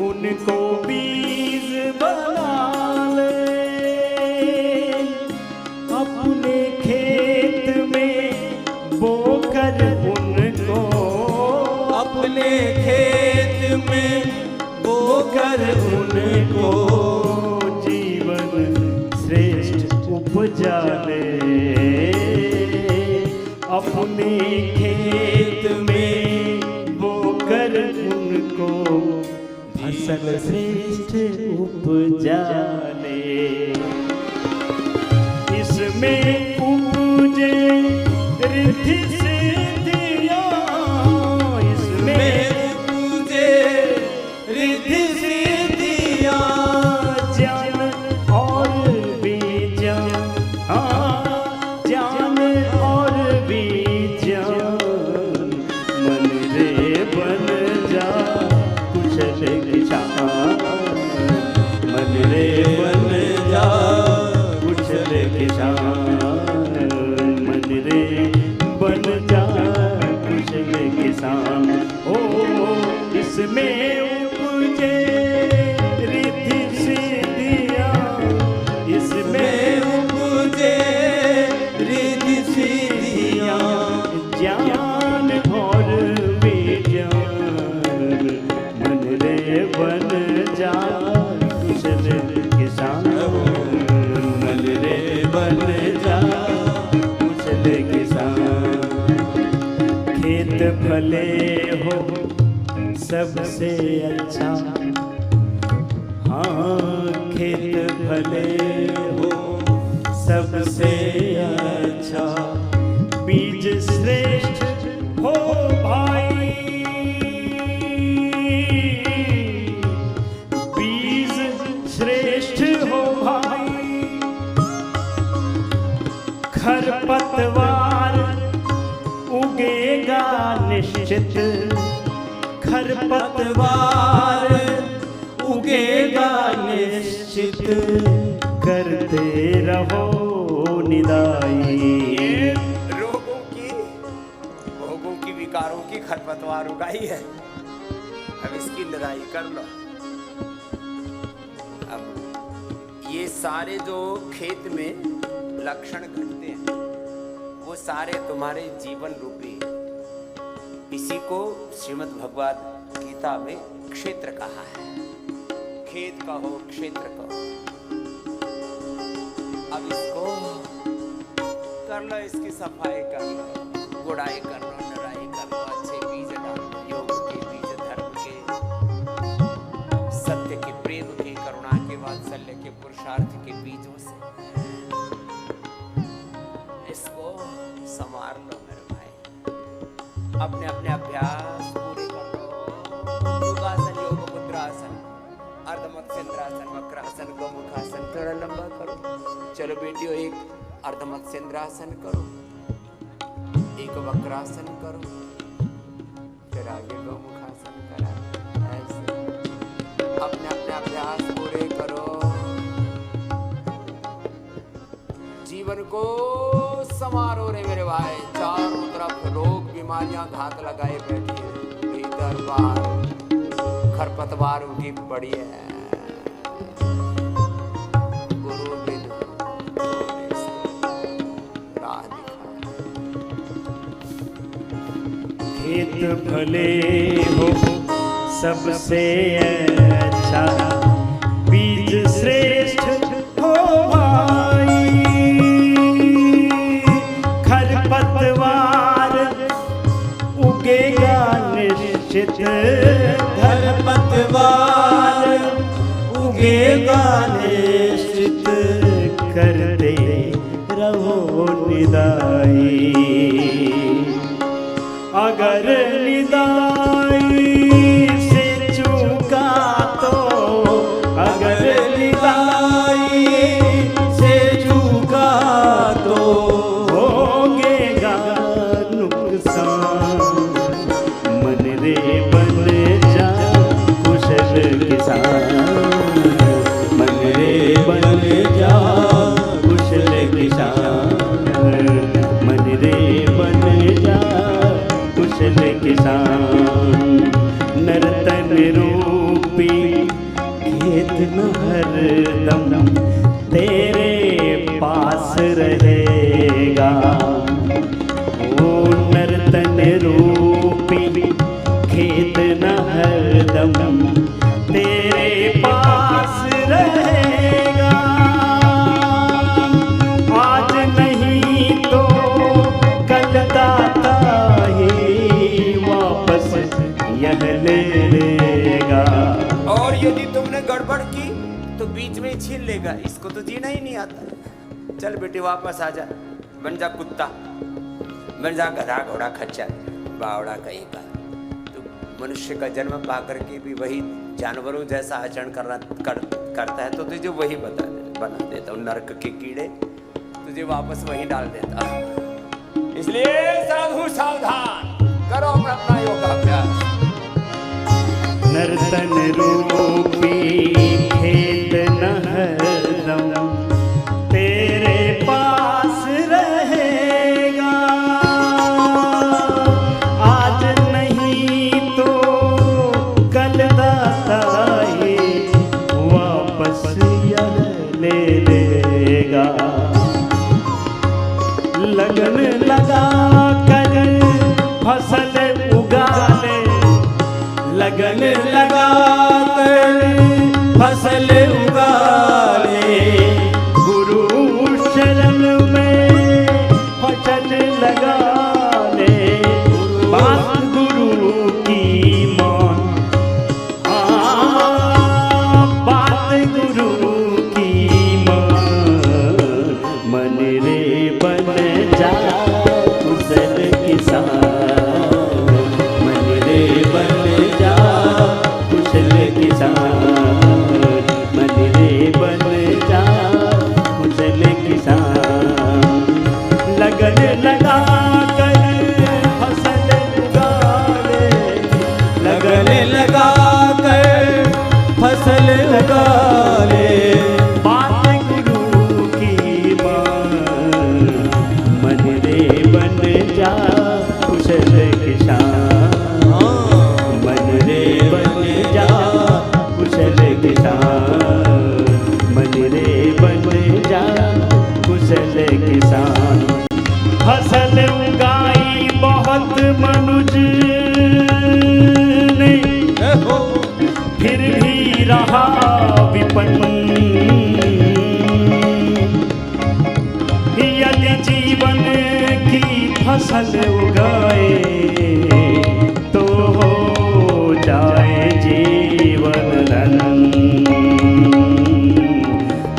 उनको बीज बना ले। अपने खेत में बोकर उनको, अपने खेत में अपने खेत में बोकर उनको फसल श्रेष्ठ उपजा ले। इसमें उपजे रिद्धि सिद्धियाँ, इसमें पूजे रिद्धि सिद्धियाँ, ज्ञान और विज्ञान, हाँ ज्ञान और विज्ञान। मन रे बन जा कुशल किसान, मन रे बन जा कुशल किसान, मन रे बन जा कुशल किसान। ओ इसमें उपजे रिद्धि सिद्धियाँ, इसमें पूजे रिद्धि सिद्धियाँ, ज्ञान और विज्ञान। मन रे बन जा कुशल किसान, मन रे बन जा कुशल किसान। खेत भले हो सबसे अच्छा, हाँ खेत भले हो सबसे अच्छा। बीज श्रेष्ठ हो भाई, बीज श्रेष्ठ हो भाई। खरपतवार उगेगा निश्चित, खरपतवार उगेगा निश्चित। करते रहो निदाई, रोगों की भोगों की विकारों की खरपतवार उगाई है, अब इसकी निराई कर लो। अब ये सारे जो खेत में लक्षण घटते हैं वो सारे तुम्हारे जीवन रूपी, इसी को श्रीमद् भगवद गीता में क्षेत्र कहा है। खेत कहो, क्षेत्र कहो। अब इसको कर लो, इसकी सफाई कर लो, गुड़ाई कर लो, निराई कर लो, अच्छे बीज डालो, योग के बीज, धर्म के, सत्य के, प्रेम के, करुणा के, वात्सल्य के, पुरुषार्थ के बीजों से इसको संवार लो मेरे भाई। अपने अपने अभ्यास पूरे कर लो। योगासन, योग मुद्रासन, अर्धमत्स्येंद्रासन, वक्रासन, गोमुखासन, थोड़ा लंबा करो। चलो बेटियों, एक अर्धमत्स्येंद्रासन करो, एक वक्रासन करो, फिर आगे गोमुखासन करा। ऐसे अपने अपने अभ्यास पूरे करो। जीवन को समारो रे मेरे भाई। चारों तरफ रोग बीमारियां घात लगाए बैठी है, भीतर बाहर खरपतवार उगी पड़ी है। गुरु बिन राह दिखाए। खेत भले हो सबसे अच्छा, बीज श्रेष्ठ हो भाई। खरपतवार उगेगा निश्चित, खरपतवार उगेगा निश्चित। करते रहो निदाई, अगर निदाई से चूका तो, अगर निदाई से चूका तो होगेगा नुकसान। मन रे बन जा कुशल किसान, मन रे बन जा कुशल किसान, मन रे बन जा कुशल किसान। नर्तन रूपी खेत न हरदम तेरे पास रहेगा। ओ नर्तन रूपी खेत न हरदम तेरे पास रहेगा। आज नहीं तो कल का यदि तुमने गड़बड़ की तो बीच में ही छीन लेगा, इसको तो जीना ही नहीं आता। चल बेटी वापस आ जा, बन जा कुत्ता, बन जा गधा घोड़ा खच्चर बावड़ा कहीं का। तो मनुष्य का जन्म पा करके भी वही जानवरों जैसा आचरण करता है तो तुझे वही बना देता हूँ, नरक के कीड़े तुझे वापस वही डाल देता। इसलिए साधु सावधान, करो अपना योगाभ्यास। नर्तन रूपी खेत न हरदम तेरे पास रहेगा, आज नहीं तो कल दाता ये वापस यह ले लेगा। लगन लगा कर फसल उगा ले, लगन लगा कर फसल उगा ले, गुरु शरण में फसल लगा ले, बात गुरु की मान, बात गुरु की मान, मन रे बन जा कुशल किसान, मन रे बन जा कुशल किसान, मन रे बन जा कुशल किसान। लगन लगा कर फसल उगा ले, लगन लगा कर फसल उगा ले, बात गुरु की मान, मन रे बन जा कुशल किसान, मन रे बन जा कुशल किसान, मन रे बन जा कुशल किसान। फसल उगाई बहुत मनुज ने, फिर भी रहा विपन्न, यदि जीवन की फसल उगाए तो हो जाए जीवन धन,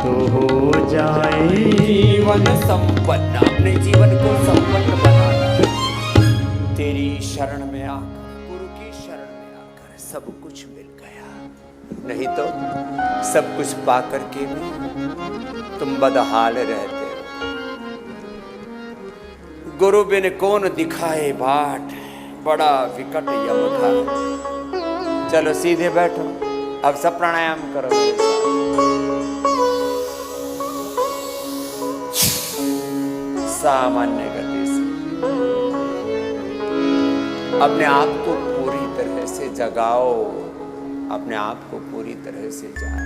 तो हो जाए जीवन संपन्न, अपने जीवन को संपन्न बनाना। तेरी शरण में आकर, गुरु की शरण में आकर सब कुछ मिल गया, नहीं तो सब कुछ पाकर के भी तुम बदहाल रहते हो। गुरु बिन कौन दिखाए बाट, बड़ा विकट यम था। चलो सीधे बैठो, अब सब प्राणायाम करो मेरे साथ। सामान्य गति से अपने आप को पूरी तरह से जगाओ, अपने आप को पूरी तरह से जाओ,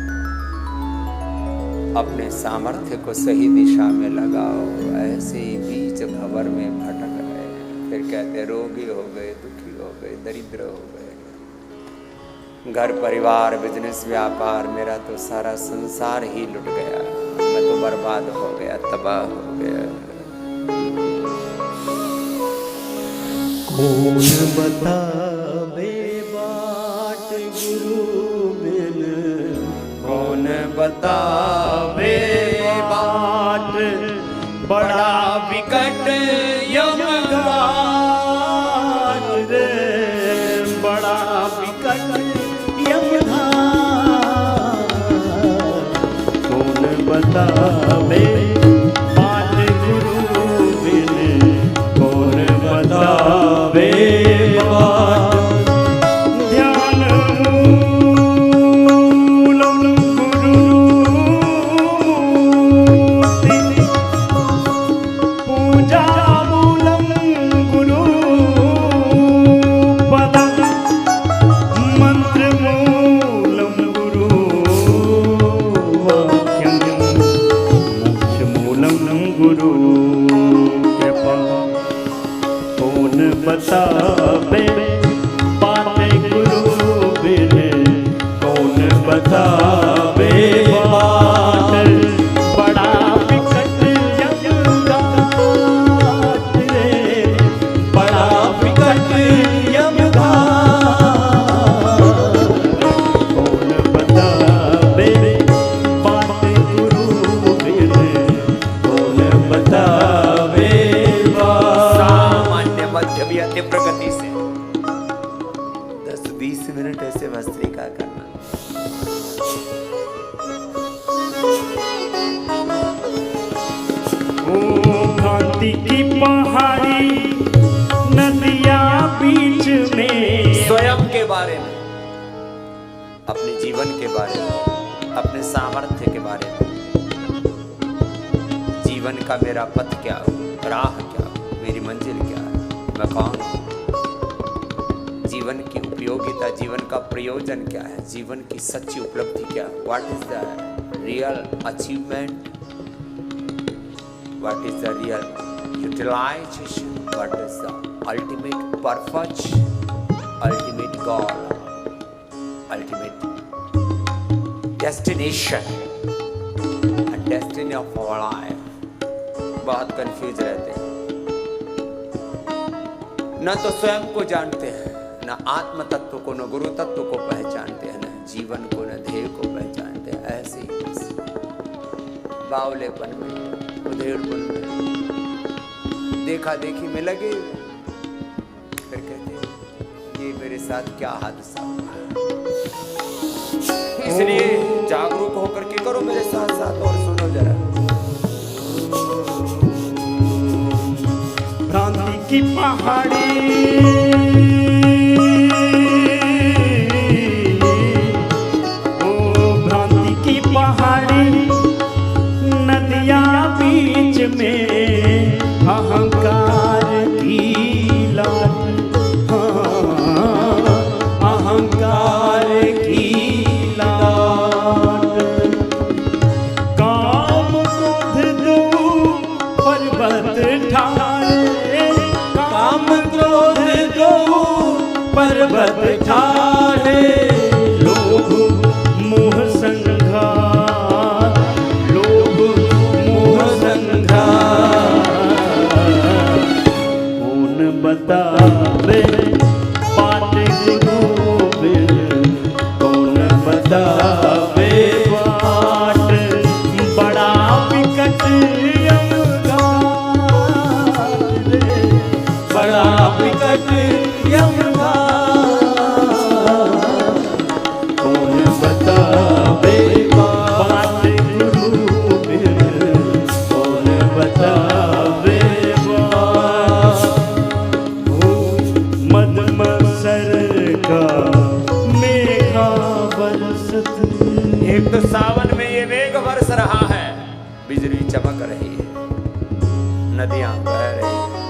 अपने सामर्थ्य को सही दिशा में लगाओ। ऐसे ही बीच भंवर में भटक रहे, फिर कहते रोगी हो गए, दुखी हो गए, दरिद्र हो गए, घर परिवार बिजनेस व्यापार, मेरा तो सारा संसार ही लुट गया, मैं तो बर्बाद हो गया, तबाह हो गया। कौन बतावे बाट गुरु बिन, कौन बतावे बाट, बड़ा विकट यम घाट रे, बड़ा विकट यम घाट। कौन बतावे बाट गुरु बिन, कौन बतावे बाट। ध्यान मूलम गुरु मूर्ति, पूजा मूलम गुरु पदम, मंत्र मूलम गुरु वाक्यम, मोक्ष मूलम गुरु कृपा। कौन बतावे बात गुरु बिन, कौन बतावे बात, बड़ा विकट यम घाट रे, बड़ा विकट यम घाट। कौन बतावे भ्रांति की पहाड़ी नदियां बीच में, स्वयं के बारे में, अपने जीवन के बारे में, अपने सामर्थ्य के बारे में, जीवन का मेरा पथ क्या हो, राह क्या हो, मेरी मंजिल क्या है, मैं कौन हूं, जीवन की उपयोगिता, जीवन का प्रयोजन क्या है, जीवन की सच्ची उपलब्धि क्या है, what is the real achievement, what is the real utilization, what is the ultimate purpose, ultimate goal, ultimate destination, destiny of our life. बहुत कंफ्यूज रहते हैं, न तो स्वयं को जानते हैं, न आत्म तत्व को, न गुरु तत्व को पहचानते हैं, न जीवन को, न ध्येय को पहचानते हैं। ऐसे ही बावलेपन में, उधेड़पन में, देखा देखी में लगे, फिर कहते हैं ये मेरे साथ क्या हादसा हुआ। इसलिए जागरूक होकर के करो मेरे साथ साथ और सुनो जरा। भ्रांति की पहाड़ी भ्रांति की पहाड़ी नदियां बीच में, अहंकार की लाट, हाँ, अहंकार की लाट, काम क्रोध दो पर्वत ठारे, काम क्रोध दो पर्वत ठारे, लोभ मोह संघात, लोभ मोह संघात, कौन बतावे बाट गोविंद, कौन बतावे बाट, बड़ा विकट यमगार, बड़ा विकट यमगार, कौन बतावे बाट गोविंद, कौन बतावे बाट, मद मत्सर का मेघा बरसत। एक तो सावन में ये मेघ बरस रहा है, बिजली चमक रही है, नदियां बह रही हैं,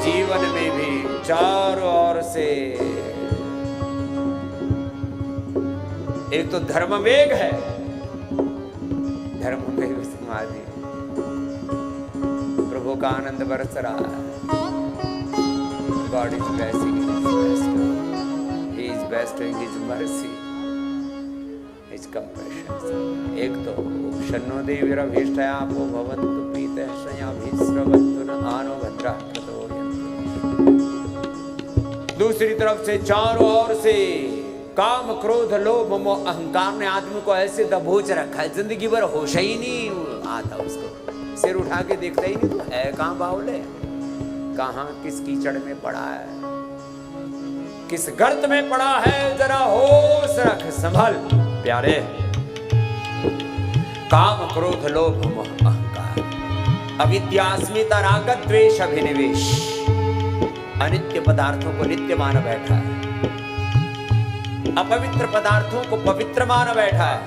जीवन में भी चारों ओर से एक तो धर्म वेग है, धर्म वेग समाधि, प्रभु का आनंद बरस रहा है, God is blessing His best, He is bestowing His mercy, His compassion। एक तो शन्नो देवीरभीष्टयापो भवन्तु प्रीतः शयाभिस्रवन्तु न आनो भद्रः कृतोर्यन्तु। दूसरी तरफ से चारों ओर से काम क्रोध लोभ मोह अहंकार ने आदमी को ऐसे दबोच रखा है, जिंदगी भर होश ही नहीं आता उसको, सिर उठा के देखता ही नहीं तो है कहाँ बावले, कहाँ किस कीचड़ में पड़ा है, किस गर्त में पड़ा है, जरा होश रख संभल प्यारे। काम क्रोध लोभ मोह अहंकार, अविद्या अस्मिता राग द्वेष अभिनिवेश, अनित्य पदार्थों को नित्य मान बैठा है, अपवित्र पदार्थों को पवित्र मान बैठा है,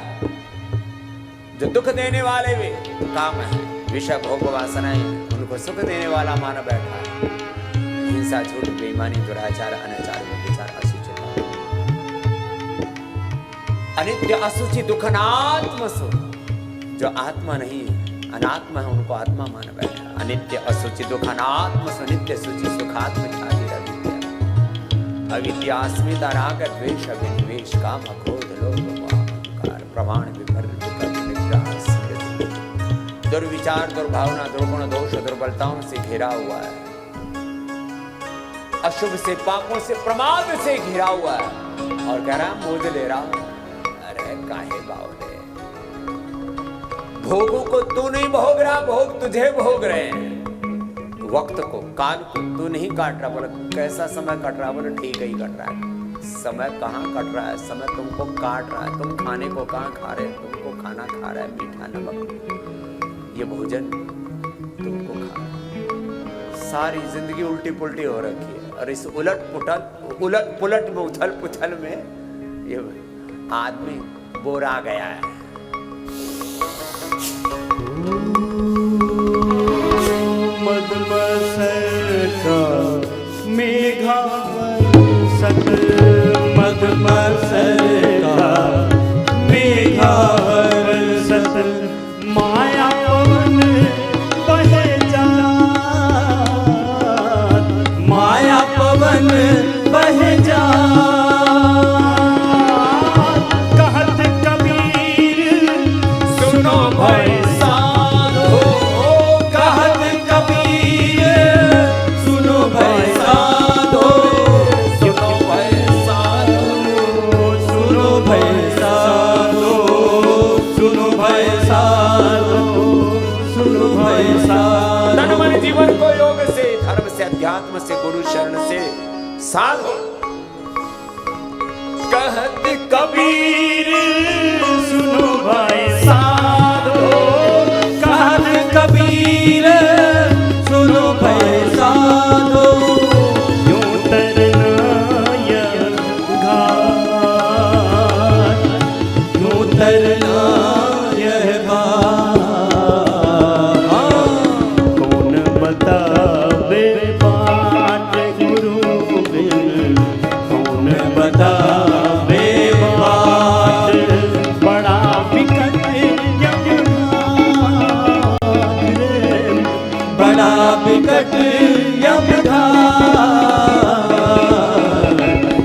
जो दुख देने वाले वे काम है, विषय भोग वासनाएं उनको सुख देने वाला मान बैठा है, हिंसा झूठ बेईमानी दुराचार अनाचार व्यभिचार अशुचिता, अनित्य असुचि दुखनात्म सो, जो आत्मा नहीं है अनात्मा है उनको आत्मा मान बैठा, अनित्य असुचि दुखनात्म सो, नित्य सुचि सुखात्म ख्याति अविद्या अस्मिता राग द्वेष अभिनिवेश काम क्रोध लोभ मोह अहंकार प्रमाण विपर्य विकल्प निग्रह स्मृति, दुर्विचार दुर्भावना दुर्गुण दोष दुर्बलताओं से घिरा हुआ है, अशुभ से पापों से प्रमाद से घिरा हुआ है, और कह रहा मोज ले रहा हूं। अरे काहे बावले, भोगों को तू नहीं भोग रहा, भोग तुझे भोग रहे हैं, वक्त को काल को तू नहीं काट रहा, बोला कैसा समय कट रहा, बोला ठीक ही कट रहा है, समय कहाँ कट रहा है, समय तुमको काट रहा है। तुम खाने को कहाँ खा रहे हो, तुमको खाना खा रहा है मीठा नमक, ये भोजन तुमको खा रहा है। सारी जिंदगी उल्टी पुल्टी हो रखी है, और इस उलट पुलट में उथल पुथल में ये आदमी बोरा गया है। मदमसर का मेघा सत, मदमसर का मेघा सत, माया पवन बहे जा, माया पवन बहे जा। कहत कबीर सुनो भाई साधो, कहत कबीर सुनो भाई साधो, सुनो भाई साधो, सुनो भाई साधो, सुनो भाई साधो, सुनो भाई साधो। तन मन जीवन को योग से, धर्म से, अध्यात्म से, गुरु शरण से साधो। कहत कबीर सुनो भाई साधो, कहत कबीर सुनो भाई साधो। यूं तरना यह घाट, यूं तरना यह घाट, कौन बतावे बाट गुरु बिन, कौन बतावे बाट, बड़ा विकट यमघाट रे, बड़ा विकट यमघाट,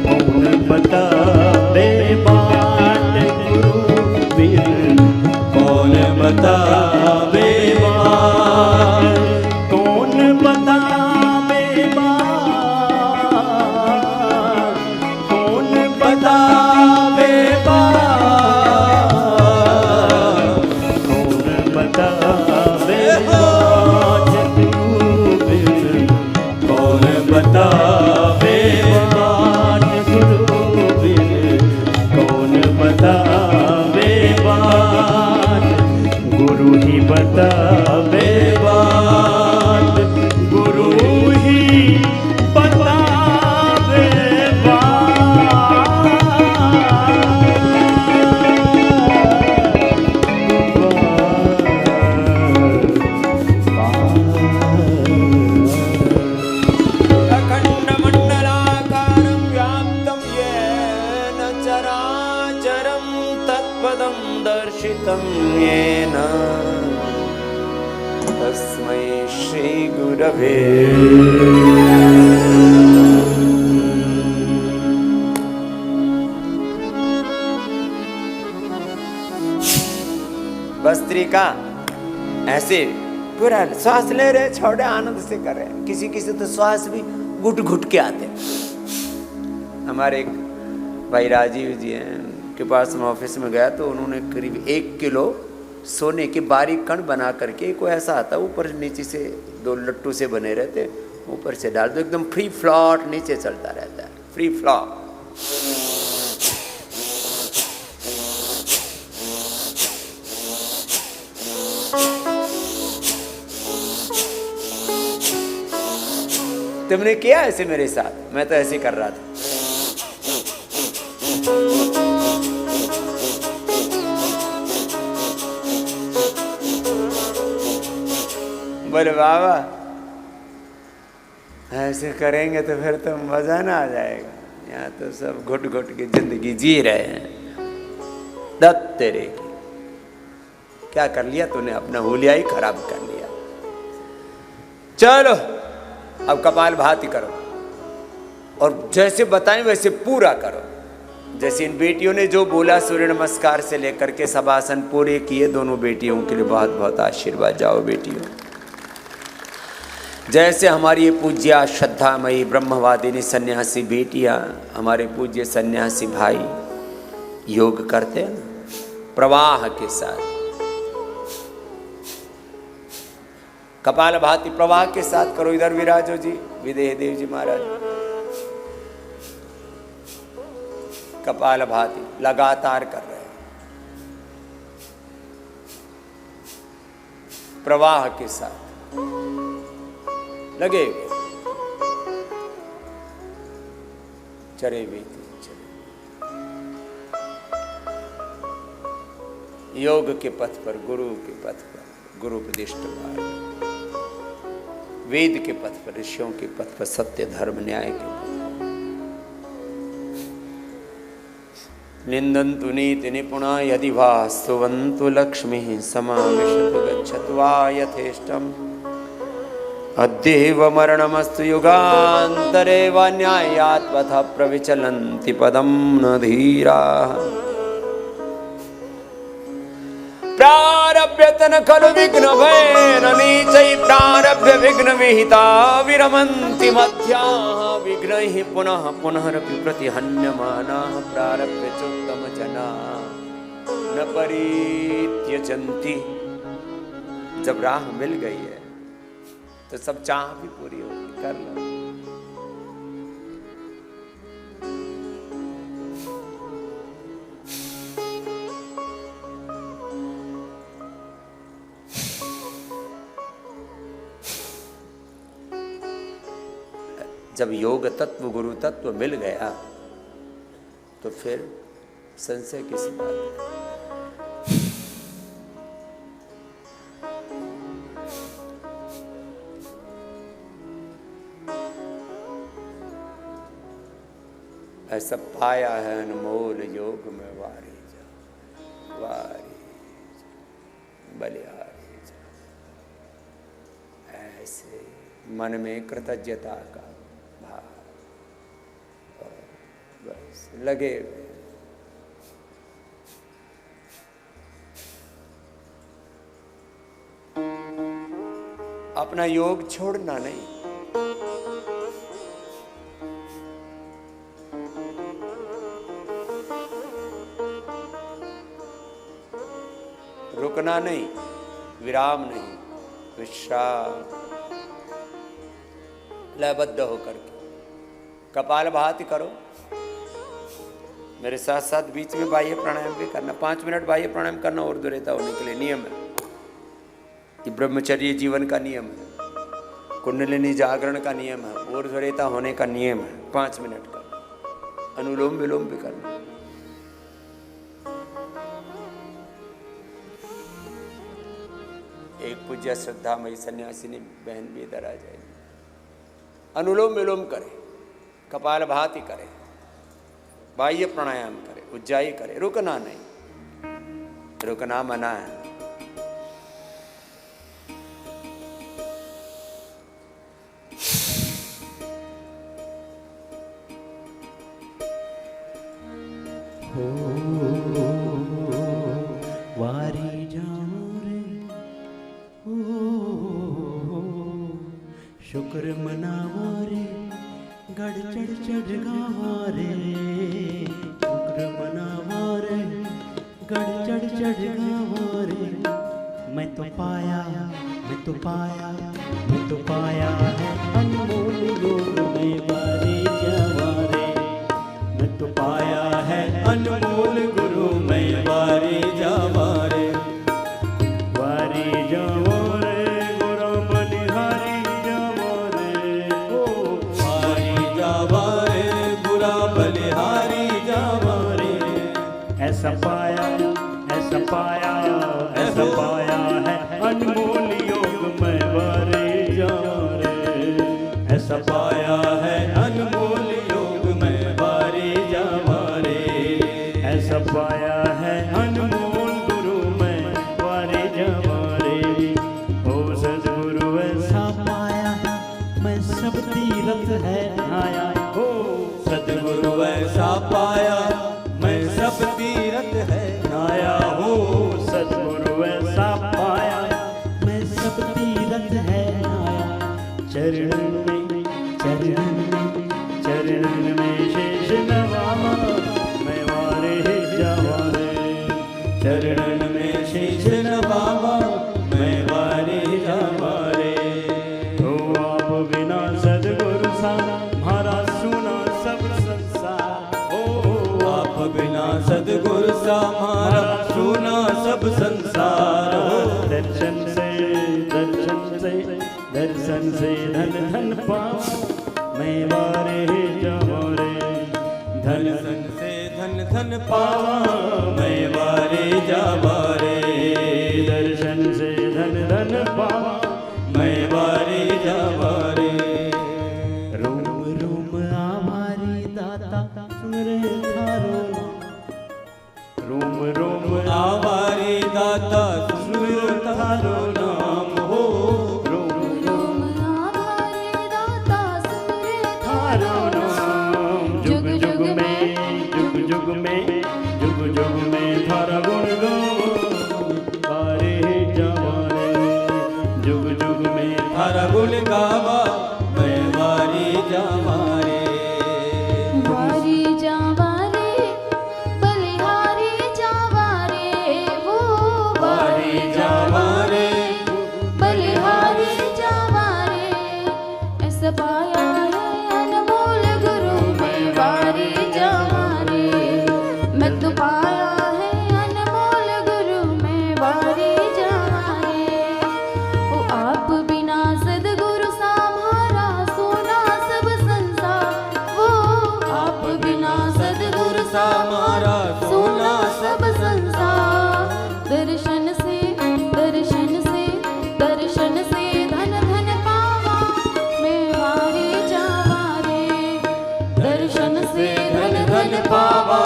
कौन बतावे बाट गुरु बिन, कौन बतावे बाट, कौन बतावे बाट, कौन बतावे बाट, कौन बतावे बाट गुरु बिन, कौन बतावे बाट गुरु बिन, कौन बतावे बाट, गुरु ही बतावे बाट, गुरु ही बतावे अखंड मंडलाकारं व्याप्तं येन चराचरं तत्पदं दर्शितं येन तस्मै श्री गुरवे। भस्त्रिका ऐसे पूरा श्वास ले रहे, छोड़े, आनंद से कर रहे। किसी किसी तो श्वास भी घुट घुट के आते। हमारे एक भाई राजीव जी हैं, उनके पास मैं ऑफिस में गया तो उन्होंने करीब 1 किलो सोने के बारीक कण बना करके, कोई ऐसा आता ऊपर नीचे से 2 लट्टू से बने रहते, ऊपर से डाल दो, एकदम फ्री फ्लॉट नीचे चलता रहता है, फ्री फ्लॉट। तुमने किया ऐसे मेरे साथ? मैं तो ऐसे कर रहा था। बोले बाबा ऐसे करेंगे तो फिर तो मजा ना आ जाएगा। यहाँ तो सब घुट घुट के जिंदगी जी रहे हैं। दत्त तेरे की क्या कर लिया तूने? अपना हुलिया ही खराब कर लिया। चलो अब कपाल भाती करो और जैसे बताएं वैसे पूरा करो। जैसे इन बेटियों ने जो बोला, सूर्य नमस्कार से लेकर के सब आसन पूरे किए। दोनों बेटियों के लिए बहुत बहुत आशीर्वाद। जाओ बेटियों। जैसे हमारी ये पूज्या श्रद्धामयी ब्रह्मवादिनी सन्यासी बेटियां, हमारे पूज्य सन्यासी भाई योग करते हैं ना प्रवाह के साथ, कपाल भाती प्रवाह के साथ करो। इधर विराजो जी, विदेह देव जी महाराज। कपालभाति लगातार कर रहे हैं, प्रवाह के साथ लगे हुए, चरे बीती योग के पथ पर, गुरु के पथ पर, गुरु प्रदिष्ट मार्ग, वेद के पथ पर, ऋषियों के पथ पर, सत्य धर्म न्याय के पथ पर। निंदन्तु नीति निपुणा यदि वा स्तुवन्तु लक्ष्मीः समाविशतु गच्छतु वा यथेष्टम् अद्यैव मरणमस्तु युगान्तरे वा न्यायात् पथः प्रविचलन्ति पदं न धीराः प्रारभ्यतन खलु विघ्न भयेन नीचैः प्रारभ्य विघ्न विहिता विरमन्ति मध्याः विघ्नैः पुनः पुनरपि प्रतिहन्यमानाः प्रारभ्य चोत्तम जनाः न परित्यजन्ति। जब राह मिल गई है तो सब चाह भी पूरी होगी, कर लो। जब योग तत्व गुरु तत्व मिल गया तो फिर संशय किस बात का। ऐसा पाया है अनमोल योग में वारी जा, वारी जा, बलिहारी जा। ऐसे मन में कृतज्ञता का भाव, बस लगे हुए। अपना योग छोड़ना नहीं, रुकना नहीं, विराम नहीं, विश्राम, लयबद्ध होकर के कपालभाति करो। मेरे साथ साथ बीच में बाह्य प्राणायाम भी करना, 5 मिनट बाह्य प्राणायाम करना ऊर्ध्वरेता होने के लिए नियम है। ये ब्रह्मचर्य जीवन का नियम है, कुंडलिनी जागरण का नियम है, ऊर्ध्वरेता होने का नियम है। 5 मिनट का अनुलोम विलोम भी करना। एक पूज्य श्रद्धामयी सन्यासिनी बहन भी इधर आ जाएगी। अनुलोम विलोम करे, कपालभाति करे, बाह्य प्राणायाम करे, उज्जाई करे, रुकना नहीं, रुकना मना है। वारी जाऊं रे, शुक्र मनावा रे, गढ़ चढ़ चढ़ गावा रे, शुक्र मनावा रे, गढ़ चढ़ चढ़ गावा रे। मैं तो पाया, मैं तो पाया, मैं तो पाया है अनमोल योग में वारी जावा रे। मैं तो पाया है अनमोल गुरु में वारी जावा रे। वारी जावा रे, गुरु बलिहारी जावा रे। ओ वारी जावा रे, गुरा बलिहारी जावा रे। ऐसा पाया, ऐसा पाया, ऐसा पाया है अनमोल योग में वारी जावा रे। ऐसा पाया है अनमोल योग में वारी जावा रे। ऐसा पाया है अनमोल गुरु में वारी जावा रे। ओ सद्गुरु ऐसा पाया, मैं सब तीरथ है आया। हो सद्गुरु ऐसा पाया, मैं सब तीरथ है आया। हो सद्गुरु ऐसा पाया, मैं सब तीरथ है आया। चरण में, चरण में, चरण में शेष नवामा, मैं वारे जावा रे। चरण में शीश नवावा, मैं वारी जावा रे। तो आप बिना सद्गुरु सा, हमारा सुना सब संसार। ओ आप धन धन पावा मैं वारे जावा रे। दर्शन से धन धन पावा मैं वारे जावा रे। रोम रोम आभारी दाता सुन रे थारो रोम रोम आवारे दाता सुन थारो नाम हो। रोम रोम आभारे दाता सुन रे थारो नाम जुग जुग में जुग जुग में जुग जुग में थारा गुण गाओ बारे जवारे जुग जुग में थारा गुण गावा मैं वारे जावा रे। वारी जावा रे बलिहारी जावा रे वो वारी जावा रे बलिहारी जावा रे। ऐसा पाया है अनमोल गुरु मैं वारी जावा रे। मैं तो पाया है अनमोल गुरु मैं वारी जावा रे। ओ आप बिना सद्गुरु साम्हारा सोना सब संसार वो आप बिना सद्गुरु सामारा सोना सब संसार। दर्शन से दर्शन से दर्शन से धन धन पावा मैं वारी जावा रे। दर्शन से धन धन पावा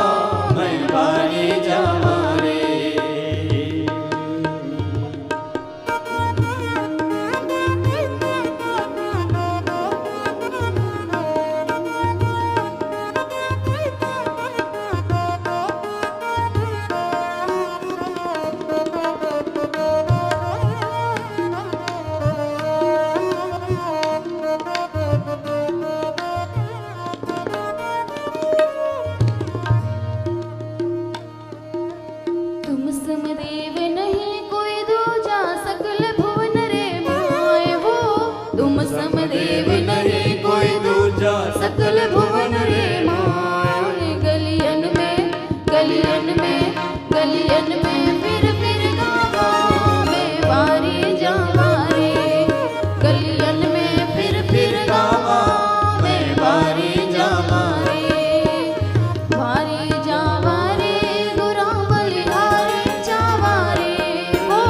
मैं वारे जावा रे। तुम समदेव नहीं कोई दूजा सकल भुवन रे माय हो। तुम समदेव नहीं कोई दूजा सकल भुवन रे माय। गलियन में गलियन में गलियन में फिर गावा मैं वारी जावा रे। गलियन में फिर गावा मैं वारी जावा रे। वारी जावा रे गुरा बलिहारी जावा रे ओ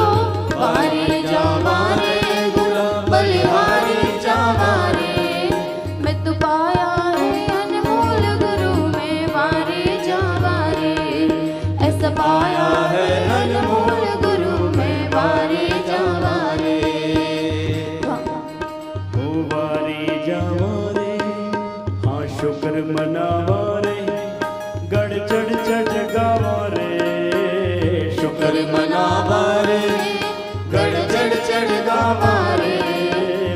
वारी जावा रे गुरा बलिहारी जावा रे। मैं तो पाया है अनमोल गुरु मैं वारी जावा रे। ऐसा पाया है अनमोल गुरु मैं वारी जावा रे। ओ वारी जावा रे हाँ शुक्र मनावा रे गढ़ चढ़ गावा रे शुक्र मनावा रे गढ़ चढ़ गावा रे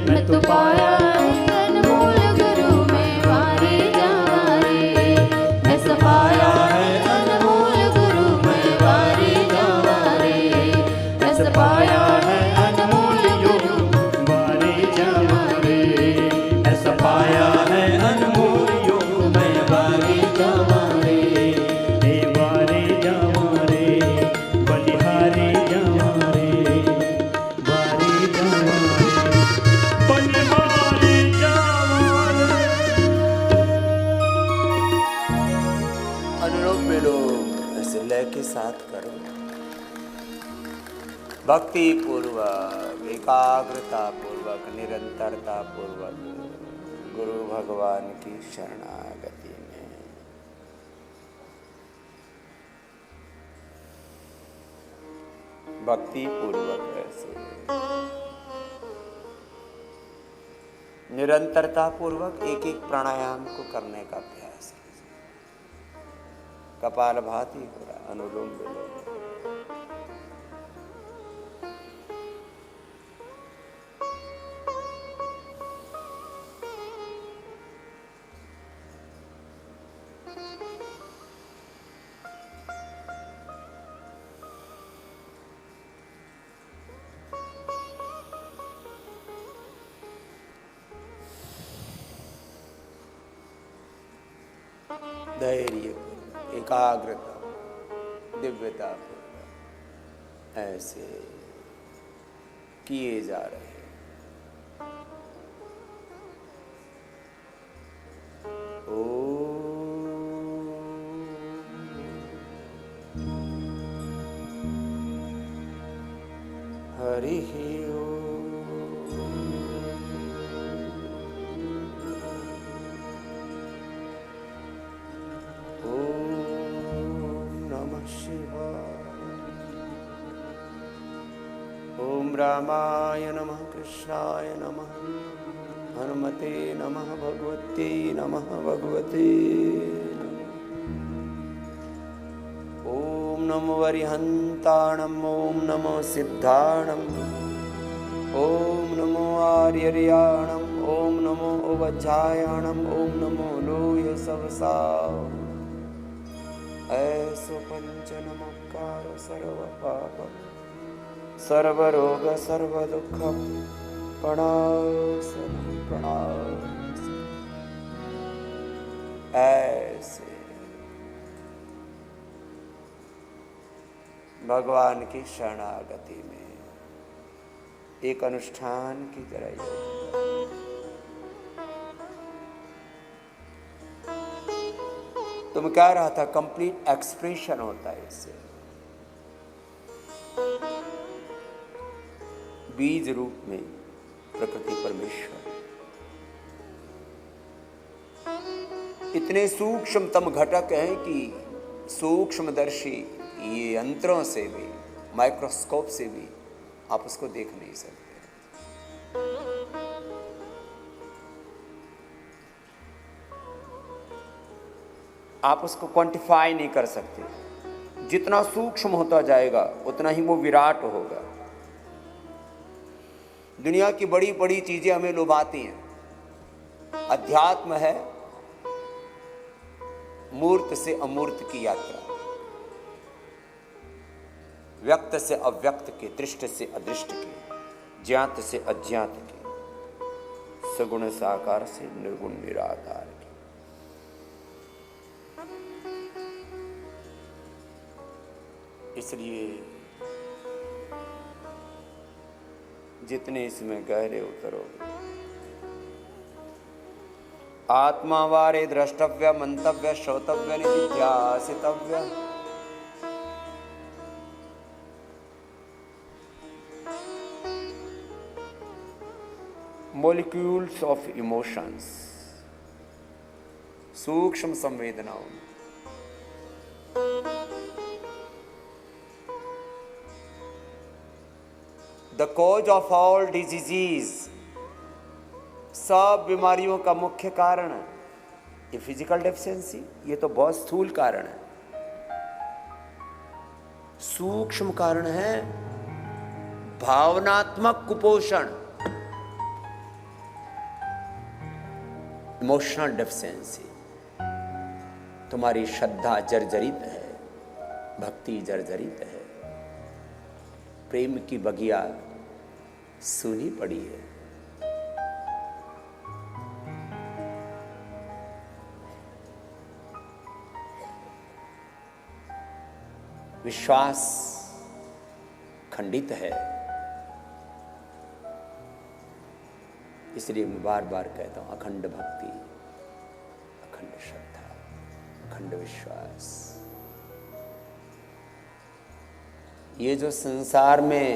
मैं तो पाया है अनमोल गुरु मैं वारी जावा रे। ऐसा पाया है अनमोल गुरु मैं वारी जावा रे। ऐसा पाया है अनमोल गुरु वारी जावा रे ऐसा पाया है अनमोल योग मैं वारे जावा रे। हे वारी जावा रे बलिहारी जावा रे वारी जावा रे बलिहारी जावा रे। अनुलोम विलोम ऐसे लय के साथ करो। भक्ति पूर्वक एकाग्रता पूर्वक निरंतरता पूर्वक गुरु भगवान की शरणागति में भक्ति पूर्वक ऐसे निरंतरता पूर्वक एक एक प्राणायाम को करने का प्रयास कीजिए। कपालभाति हो रहा अनुलोम विलोम। धैर्य एकाग्रता दिव्यता ऐसे किए जा रहे हैं। ओम हरि ओम नमः शिवाय। ओम रामाय नमः, कृष्णाय नमः, हनुमते नमः, भगवते नमः, भगवते ओम नमो अरिहंताणम्, ओम नमो सिद्धाणम्, ओम नमो आर्यर्याणम्, ओम नमो उवज्जायाणम्, ओम नमो लोय सवसाव। ऐसो पंच नमस्कार सर्व पाप सर्वरोग सर्वदुःख प्रणाशनं प्रणाशनं। ऐसे भगवान की शरणागति में एक अनुष्ठान की तरह योग। तुम कह रहा था कंप्लीट एक्सप्रेशन होता है इससे। बीज रूप में प्रकृति परमेश्वर इतने सूक्ष्मतम घटक हैं कि सूक्ष्मदर्शी ये यंत्रों से भी, माइक्रोस्कोप से भी आप उसको देख नहीं सकते। आप उसको क्वांटिफाई नहीं कर सकते। जितना सूक्ष्म होता जाएगा उतना ही वो विराट होगा। दुनिया की बड़ी बड़ी चीजें हमें लुभाती हैं। अध्यात्म है मूर्त से अमूर्त की यात्रा, व्यक्त से अव्यक्त के, दृष्ट से अदृष्ट के, ज्ञात से अज्ञात के, सगुण साकार से निर्गुण निराकार के। इसलिए जितने इसमें गहरे उतरोगे, आत्मा वारे द्रष्टव्य, मंतव्य, श्रोतव्य, निधिध्यासितव्य। मॉलिक्यूल्स ऑफ इमोशंस, सूक्ष्म संवेदनाओं में the cause of all diseases, सब बीमारियों का मुख्य कारण है ये फिजिकल डेफिशिएंसी। ये तो बहुत स्थूल कारण है। सूक्ष्म कारण है भावनात्मक कुपोषण, इमोशनल डेफिशिएंसी। तुम्हारी श्रद्धा जर्जरित है, भक्ति जर्जरित है, प्रेम की बगिया सूनी पड़ी है। विश्वास खंडित है। इसलिए मैं बार बार कहता हूं, अखंड भक्ति, अखंड श्रद्धा, अखंड विश्वास। ये जो संसार में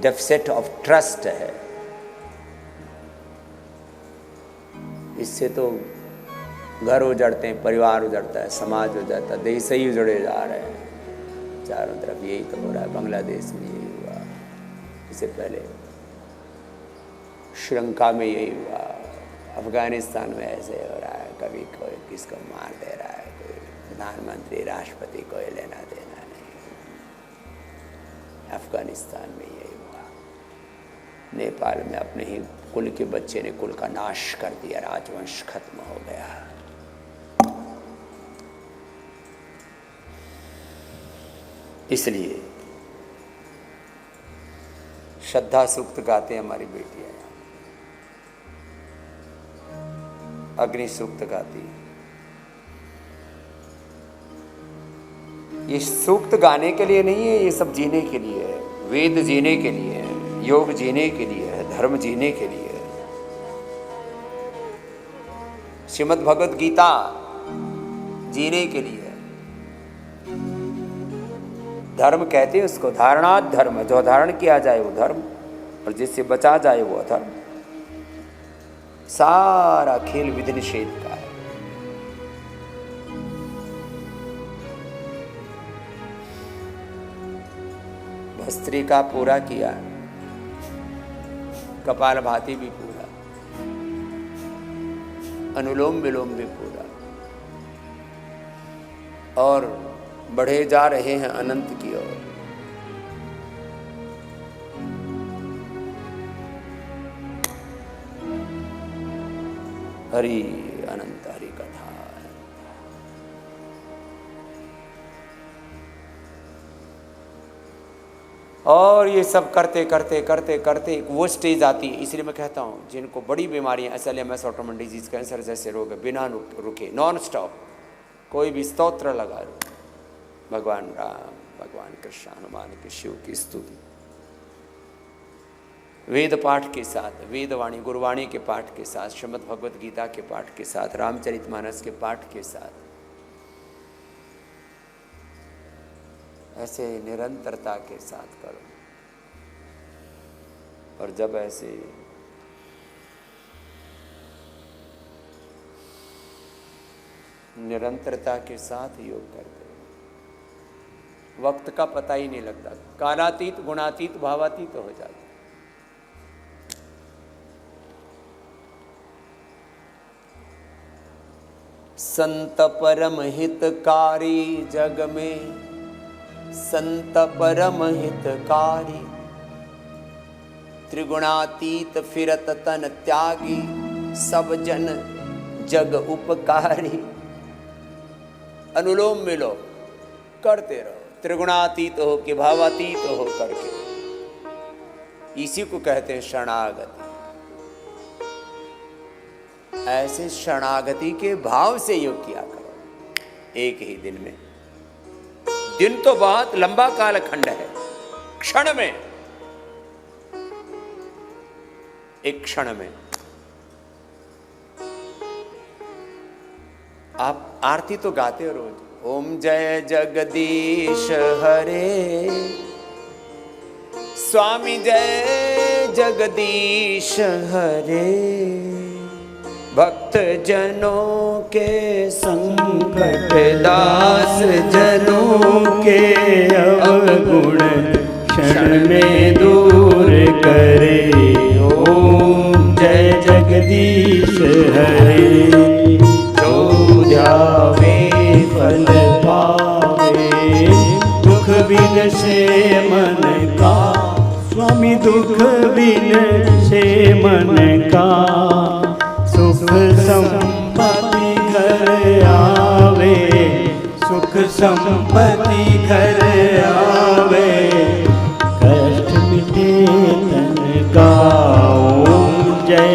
डेफिसिट ऑफ ट्रस्ट है, इससे तो घर उजड़ते हैं, परिवार उजड़ता है, समाज उजड़ता है, देश ही उजड़े जा रहे हैं। चारों तरफ यही तो हो रहा है। बांग्लादेश में यही हुआ, इससे पहले श्रीलंका में यही हुआ, अफगानिस्तान में ऐसे हो रहा है। कभी कोई किसको मार दे रहा है, कोई प्रधानमंत्री, राष्ट्रपति, कोई लेना देना नहीं। अफगानिस्तान में यही हुआ। नेपाल में अपने ही कुल के बच्चे ने कुल का नाश कर दिया, राजवंश खत्म हो गया। इसलिए श्रद्धा सूक्त गाते हमारी बेटियां, अग्नि सूक्त गाती। ये सूक्त गाने के लिए नहीं है, ये सब जीने के लिए है। वेद जीने के लिए है, योग जीने के लिए है, धर्म जीने के लिए है। श्रीमद् भगवद गीता जीने के लिए है। धर्म कहते हैं उसको, धारणात धर्म, जो धारण किया जाए वो धर्म और जिससे बचा जाए वो अधर्म। सारा खेल विधि निषेध का है। भस्त्रिका पूरा किया, कपालभाति भी पूरा, अनुलोम विलोम भी पूरा, और बढ़े जा रहे हैं अनंत की ओर। हरि अनंत हरि कथा। और ये सब करते करते करते करते वो स्टेज आती है। इसलिए मैं कहता हूँ जिनको बड़ी बीमारियां, एसएलएमएस, ऑटोइम्यून डिजीज, कैंसर जैसे रोग है, बिना रुके नॉन स्टॉप कोई भी स्तोत्र लगा लो, भगवान राम, भगवान कृष्ण, हनुमान की, शिव की स्तुति, वेद पाठ के साथ, वेदवाणी गुरुवाणी के पाठ के साथ, श्रीमद् भगवद गीता के पाठ के साथ, रामचरितमानस के पाठ के साथ, ऐसे निरंतरता के साथ करो। और जब ऐसे निरंतरता के साथ योग करते हो, वक्त का पता ही नहीं लगता, कालातीत, गुणातीत, भावातीत हो जाता। संत परम हितकारी जग में, संत परम हितकारी, त्रिगुणातीत फिरत तन त्यागी, सब जन जग उपकारी। अनुलोम विलोम करते रहो, त्रिगुणातीत हो के भावातीत हो करके। इसी को कहते हैं शरणागति। ऐसे शरणागति के भाव से योग किया करो एक ही दिन में। दिन तो बहुत लंबा कालखंड है, क्षण में, एक क्षण में। आप आरती तो गाते हो रोज, ओम जय जगदीश हरे, स्वामी जय जगदीश हरे, भक्त जनों के संकट, दास जनों के अवगुण क्षण में दूर करे। ओम जय जगदीश हरे, जो ध्यावे फल पावे, दुख बिन से मन का, स्वामी दुख बिन से मन का, सुख संपत्ति घर आवे, सुख संपत्ति घर आवे, कष्ट मिटे तन का। ओम जय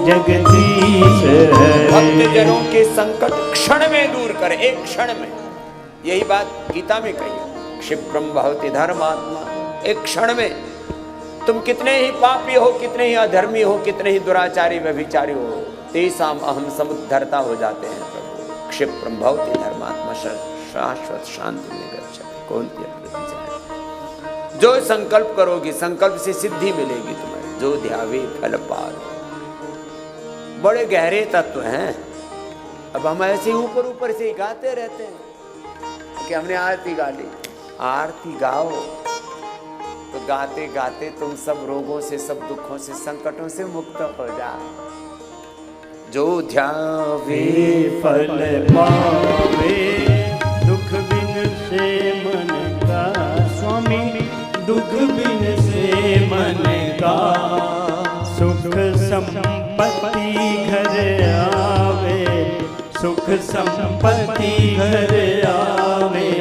जगदीश हरे। भक्तजनों के संकट क्षण में दूर करे, एक क्षण में। यही बात गीता में कही है, क्षिप्रम भवति धर्मात्मा। एक क्षण में तुम कितने ही पापी हो, कितने ही अधर्मी हो, कितने ही दुराचारी व्यभिचारी हो, तेषाम अहम समुद्धरता हो जाते हैं प्रभु। क्षिप्रम भवति धर्मात्मा शाश्वत शांति में गच्छति। कौन जाए, जो संकल्प करोगी संकल्प से सिद्धि मिलेगी तुम्हें। जो ध्यावे फल पावे। बड़े गहरे तत्व हैं। अब हम ऐसे ऊपर ऊपर से ही गाते रहते हैं कि हमने आरती गा ली। आरती गाओ तो गाते गाते तुम सब रोगों से, सब दुखों से, संकटों से मुक्त हो जाओ। जो ध्यावे फल पावे, दुख बिन से मन का, स्वामी दुख बिन से मन का, सुख संपत्ति घर आवे, सुख संपत्ति घर आवे,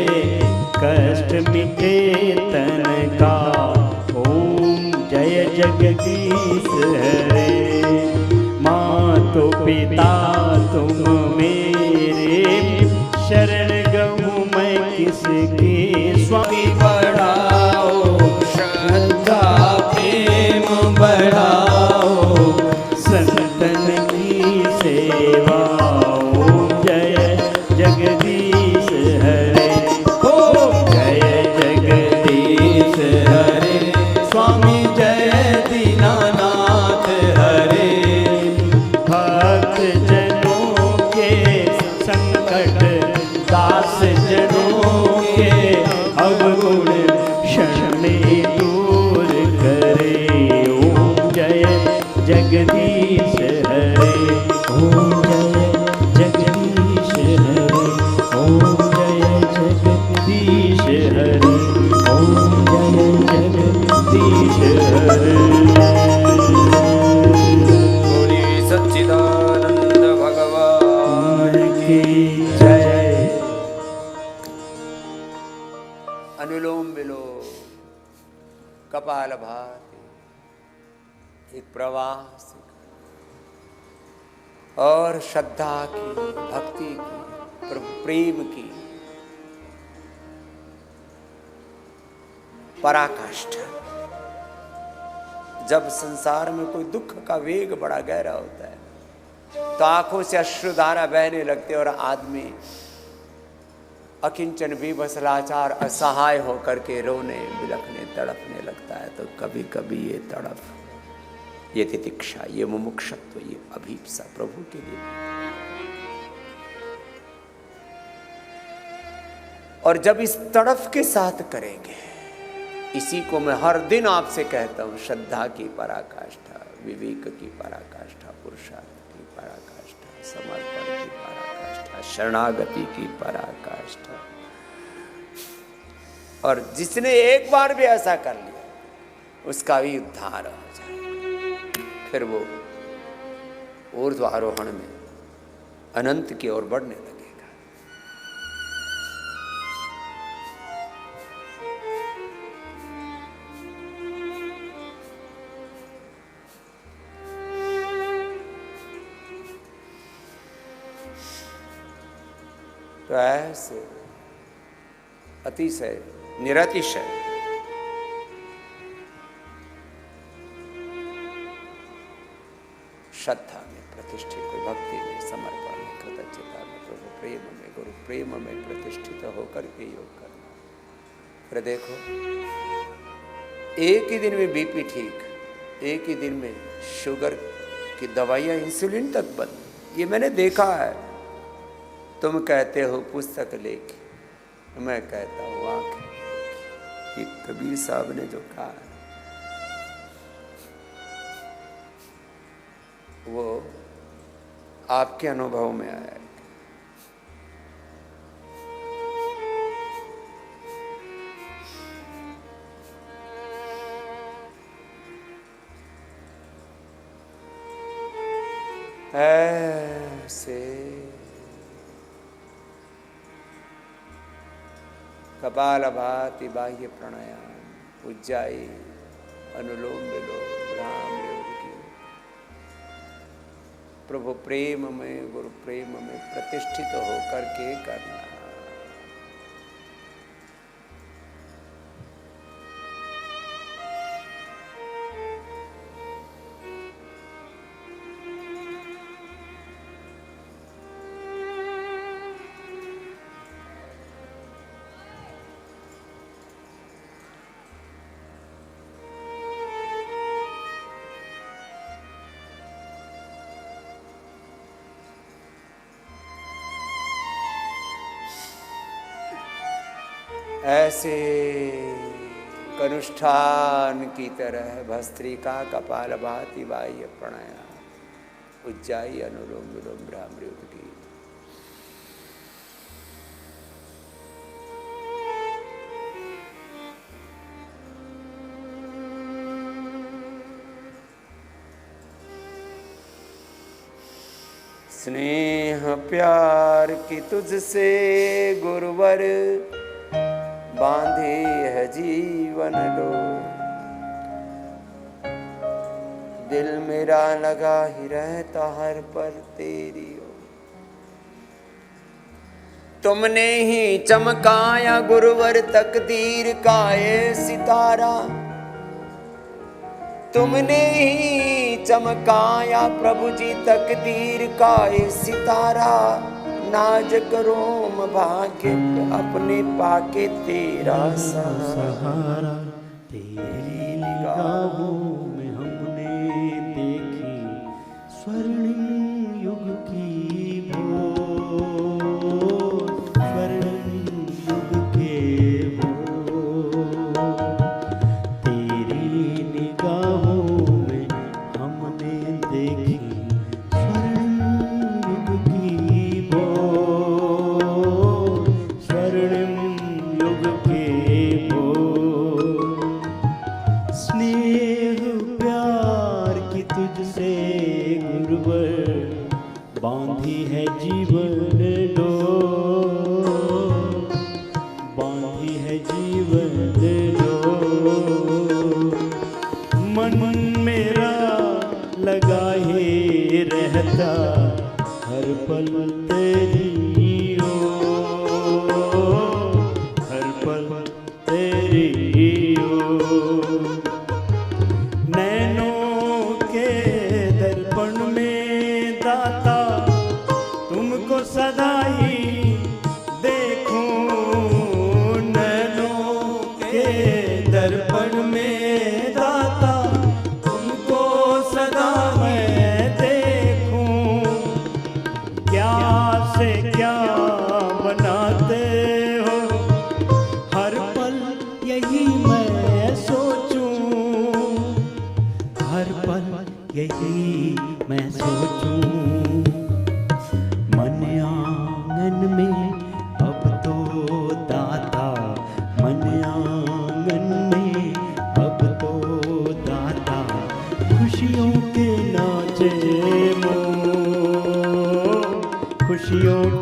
कष्ट मिटे तन का। ओम जय जगदीश हरे। मातो पिता तुम मेरे, शरण गहूँ मैं किसके, स्वामी बढ़ाओ श्रद्धा प्रेम बढ़ाओ, संतन की सेवा। ओम जय जगदीश हरे। ओम जय जगदीश जय। अनुलोम विलोम, कपालभाति, एक प्रवाह से और श्रद्धा की, भक्ति की, प्रेम की पराकाष्ठा। जब संसार में कोई दुख का वेग बड़ा गहरा होता है तो आंखों से अश्रुधारा बहने लगते और आदमी अकिंचन विवश लाचार असहाय होकर के रोने बिलखने तड़पने लगता है। तो कभी कभी ये तड़प, ये तितिक्षा, ये मुमुक्षत्व, ये अभीप्सा प्रभु के लिए। और जब इस तड़फ के साथ करेंगे, इसी को मैं हर दिन आपसे कहता हूं, श्रद्धा की पराकाष्ठा, विवेक की पराकाष्ठा, पुरुषार्थ की पराकाष्ठा, समर्पण की पराकाष्ठा, शरणागति की पराकाष्ठा। और जिसने एक बार भी ऐसा कर लिया उसका भी उद्धार हो जाए, फिर वो ऊर्ध्वारोहण में अनंत की ओर बढ़ने लगेगा। तो ऐसे अतिशय निरतिशय श्रद्धा में प्रतिष्ठित, भक्ति में, समर्पण में, कृतज्ञता में, प्रभु प्रेम में, गुरु प्रेम में प्रतिष्ठित होकर के योग करना। फिर देखो, एक ही दिन में बीपी ठीक, एक ही दिन में शुगर की दवाइयाँ, इंसुलिन तक बंद। ये मैंने देखा है। तुम कहते हो पुस्तक लेके, मैं कहता हूँ आंखें। ये कबीर साहब ने जो कहा है वो आपके अनुभव में आया। ऐसे कपालभाति, बाह्य प्राणायाम, उज्जाई, अनुलोम विलोम, राम योग की प्रभु प्रेम में, गुरु प्रेम में प्रतिष्ठित होकर के करना। ऐसे कनुष्ठान की तरह भस्त्रिका, कपालभाति, बाह्य प्राणायाम, उज्जाई, अनुलोम विलोम, भ्रामरी उठकी। स्नेह प्यार की तुझसे गुरुवर, बांधे है जीवन लो। दिल मेरा लगा ही रहता हर पल तेरी ओर। तुमने ही चमकाया गुरुवर तकदीर का ये सितारा। तुमने ही चमकाया प्रभु जी तकदीर का ये सितारा। नाज़ुक रोम भाग्य अपने पाके तेरा सहारा। तेरी निगाहों में हमने देखी स्वर्णिम युग की भोर, स्वर्णिम युग के भोर। तेरी निगाहों में हमने देखी स्वर्णिम युग की भोर, स्वर्णिम युग के भोर। स्नेह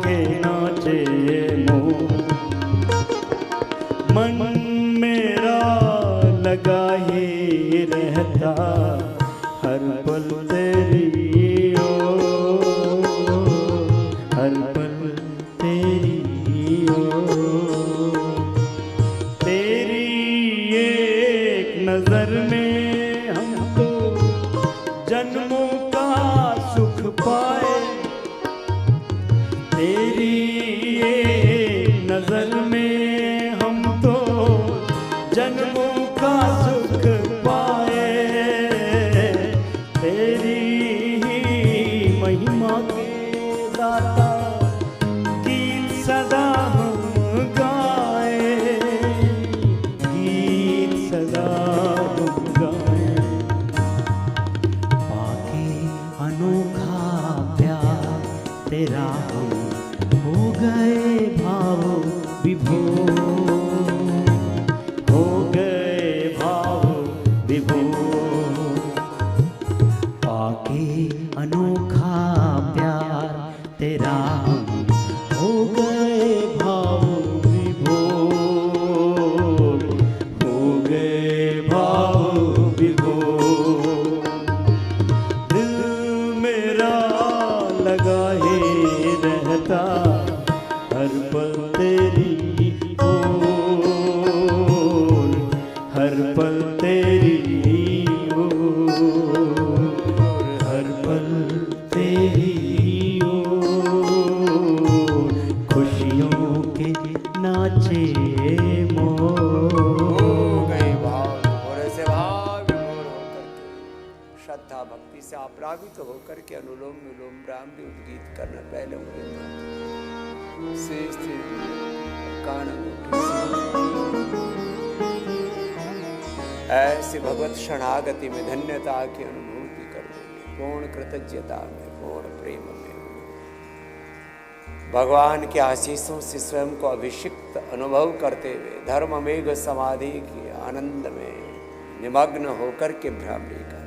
के नाचे मोर। मन मेरा लगा ही रहता हर पल तेरी ओर, हर पल तेरी ओर। तेरी एक नजर में हम तो जन्मों का सुख पाए। तेरी एक नजर में हम तो जन्मों का सुख पाए। तेरी ही महिमा के दाता गीत सदा हम गाए, गीत सदा हम गाए। पाके अनोखा प्यार तेरा हम हो गए भाव विभोर, हो गए भाव विभोर। पाके अनोखा प्यार तेरा हम हो गए भाव विभोर, हो गए भाव विभोर। दिल मेरा लगा ही रहता हर पल तेरी ओर, हर पल तेरी ओर, हर पल तेरी ओर। खुशियों के नाचे मोर। हो गए भाव विभोर। ऐसे भाव विभोर होकर के श्रद्धा भक्ति से अपरावित होकर के अनुलोम विलोम ब्राह्मणी उद्गीत करना। पहले उन्हें से स्थिर कान ऐसे भगवत शरणागति में धन्यता की अनुभूति करोगे। पूर्ण कृतज्ञता में, पूर्ण प्रेम में, भगवान के आशीषों से स्वयं को अभिषिक्त अनुभव करते हुए धर्म मेघ समाधि के आनंद में निमग्न होकर के ब्राह्मणी का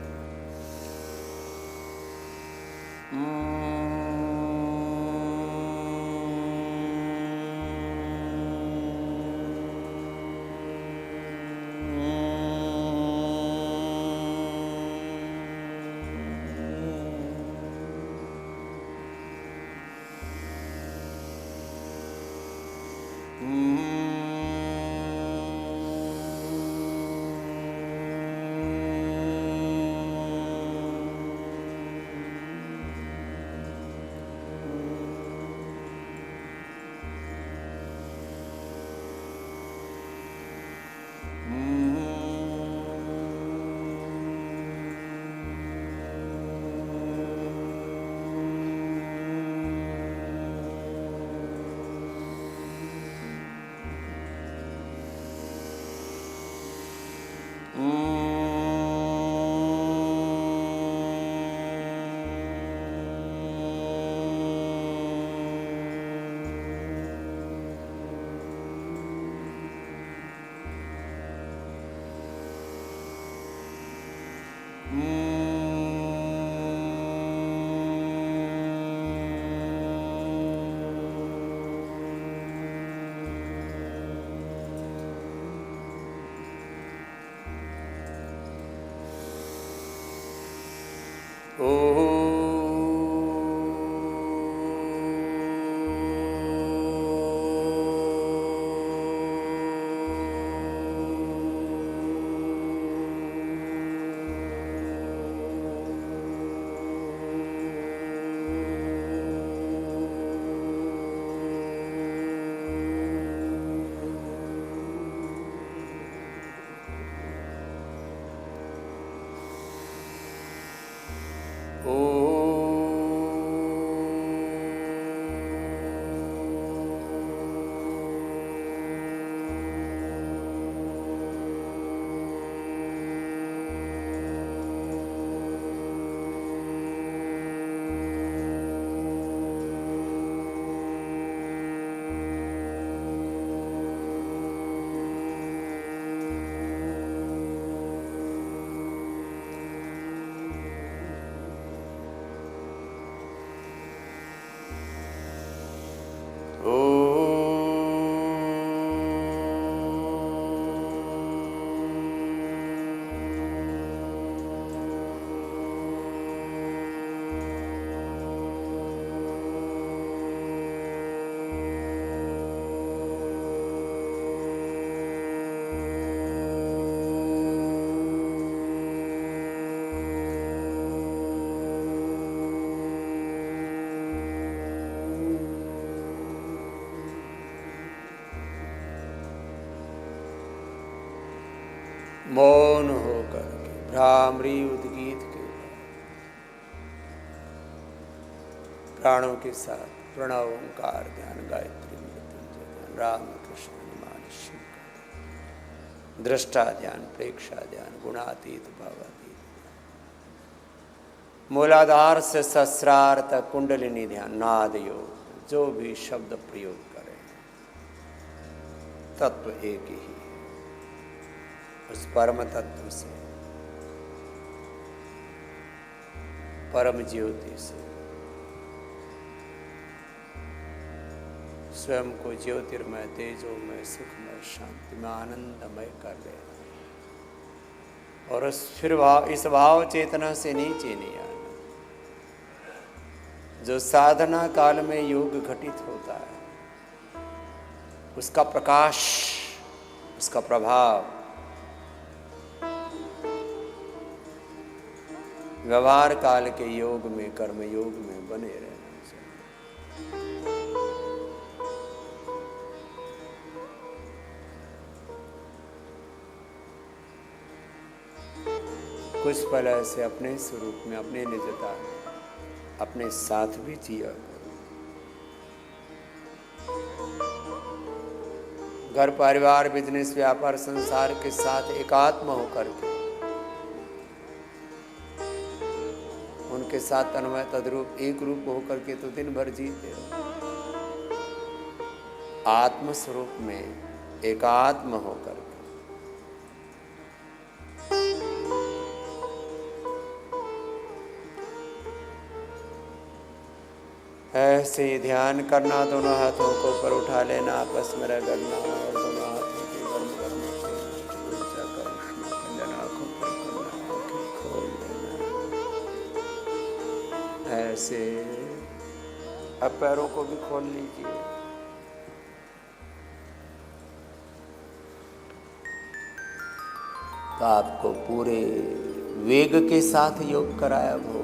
मौन होकर के भ्रामरी उद्गीत के प्राणों के साथ प्रणव ओंकार ध्यान, गायत्री मृत्युंजय ध्यान, राम कृष्ण हनुमान शिव का दृष्टा ध्यान, प्रेक्षा ध्यान, गुणातीत भावातीत, मूलाधार से सहस्रार तक कुंडलिनी ध्यान, नाद योग, जो भी शब्द प्रयोग करें तत्व एक ही, उस परम तत्व से, परम ज्योति से स्वयं को ज्योतिर्मय, तेजोमय, सुखमय, शांतिमय, आनंदमय कर लेना और इस भाव चेतना से नीचे नहीं आना। जो साधना काल में योग घटित होता है उसका प्रकाश, उसका प्रभाव व्यवहार काल के योग में, कर्म योग में बने रहना चाहिए। कुछ पल ऐसे अपने स्वरूप में, अपने निजता में, अपने साथ भी जिया करो। घर परिवार, बिजनेस, व्यापार, संसार के साथ एकात्म होकर के उनके साथ तन्मय तद्रूप एक रूप होकर के तो दिन भर जीते हो। आत्म स्वरूप में एकात्म होकर के ऐसे ही ध्यान करना, दोनों हाथों को ऊपर उठा लेना, आपस में रगड़ना और दोनों हाथों को गर्म करने से ऊंचा कर उठना, आंखों पर करना, आंखें खोल देना। ऐसे अब पैरों को भी खोल लीजिए। तो आपको पूरे वेग के साथ योग कराया वो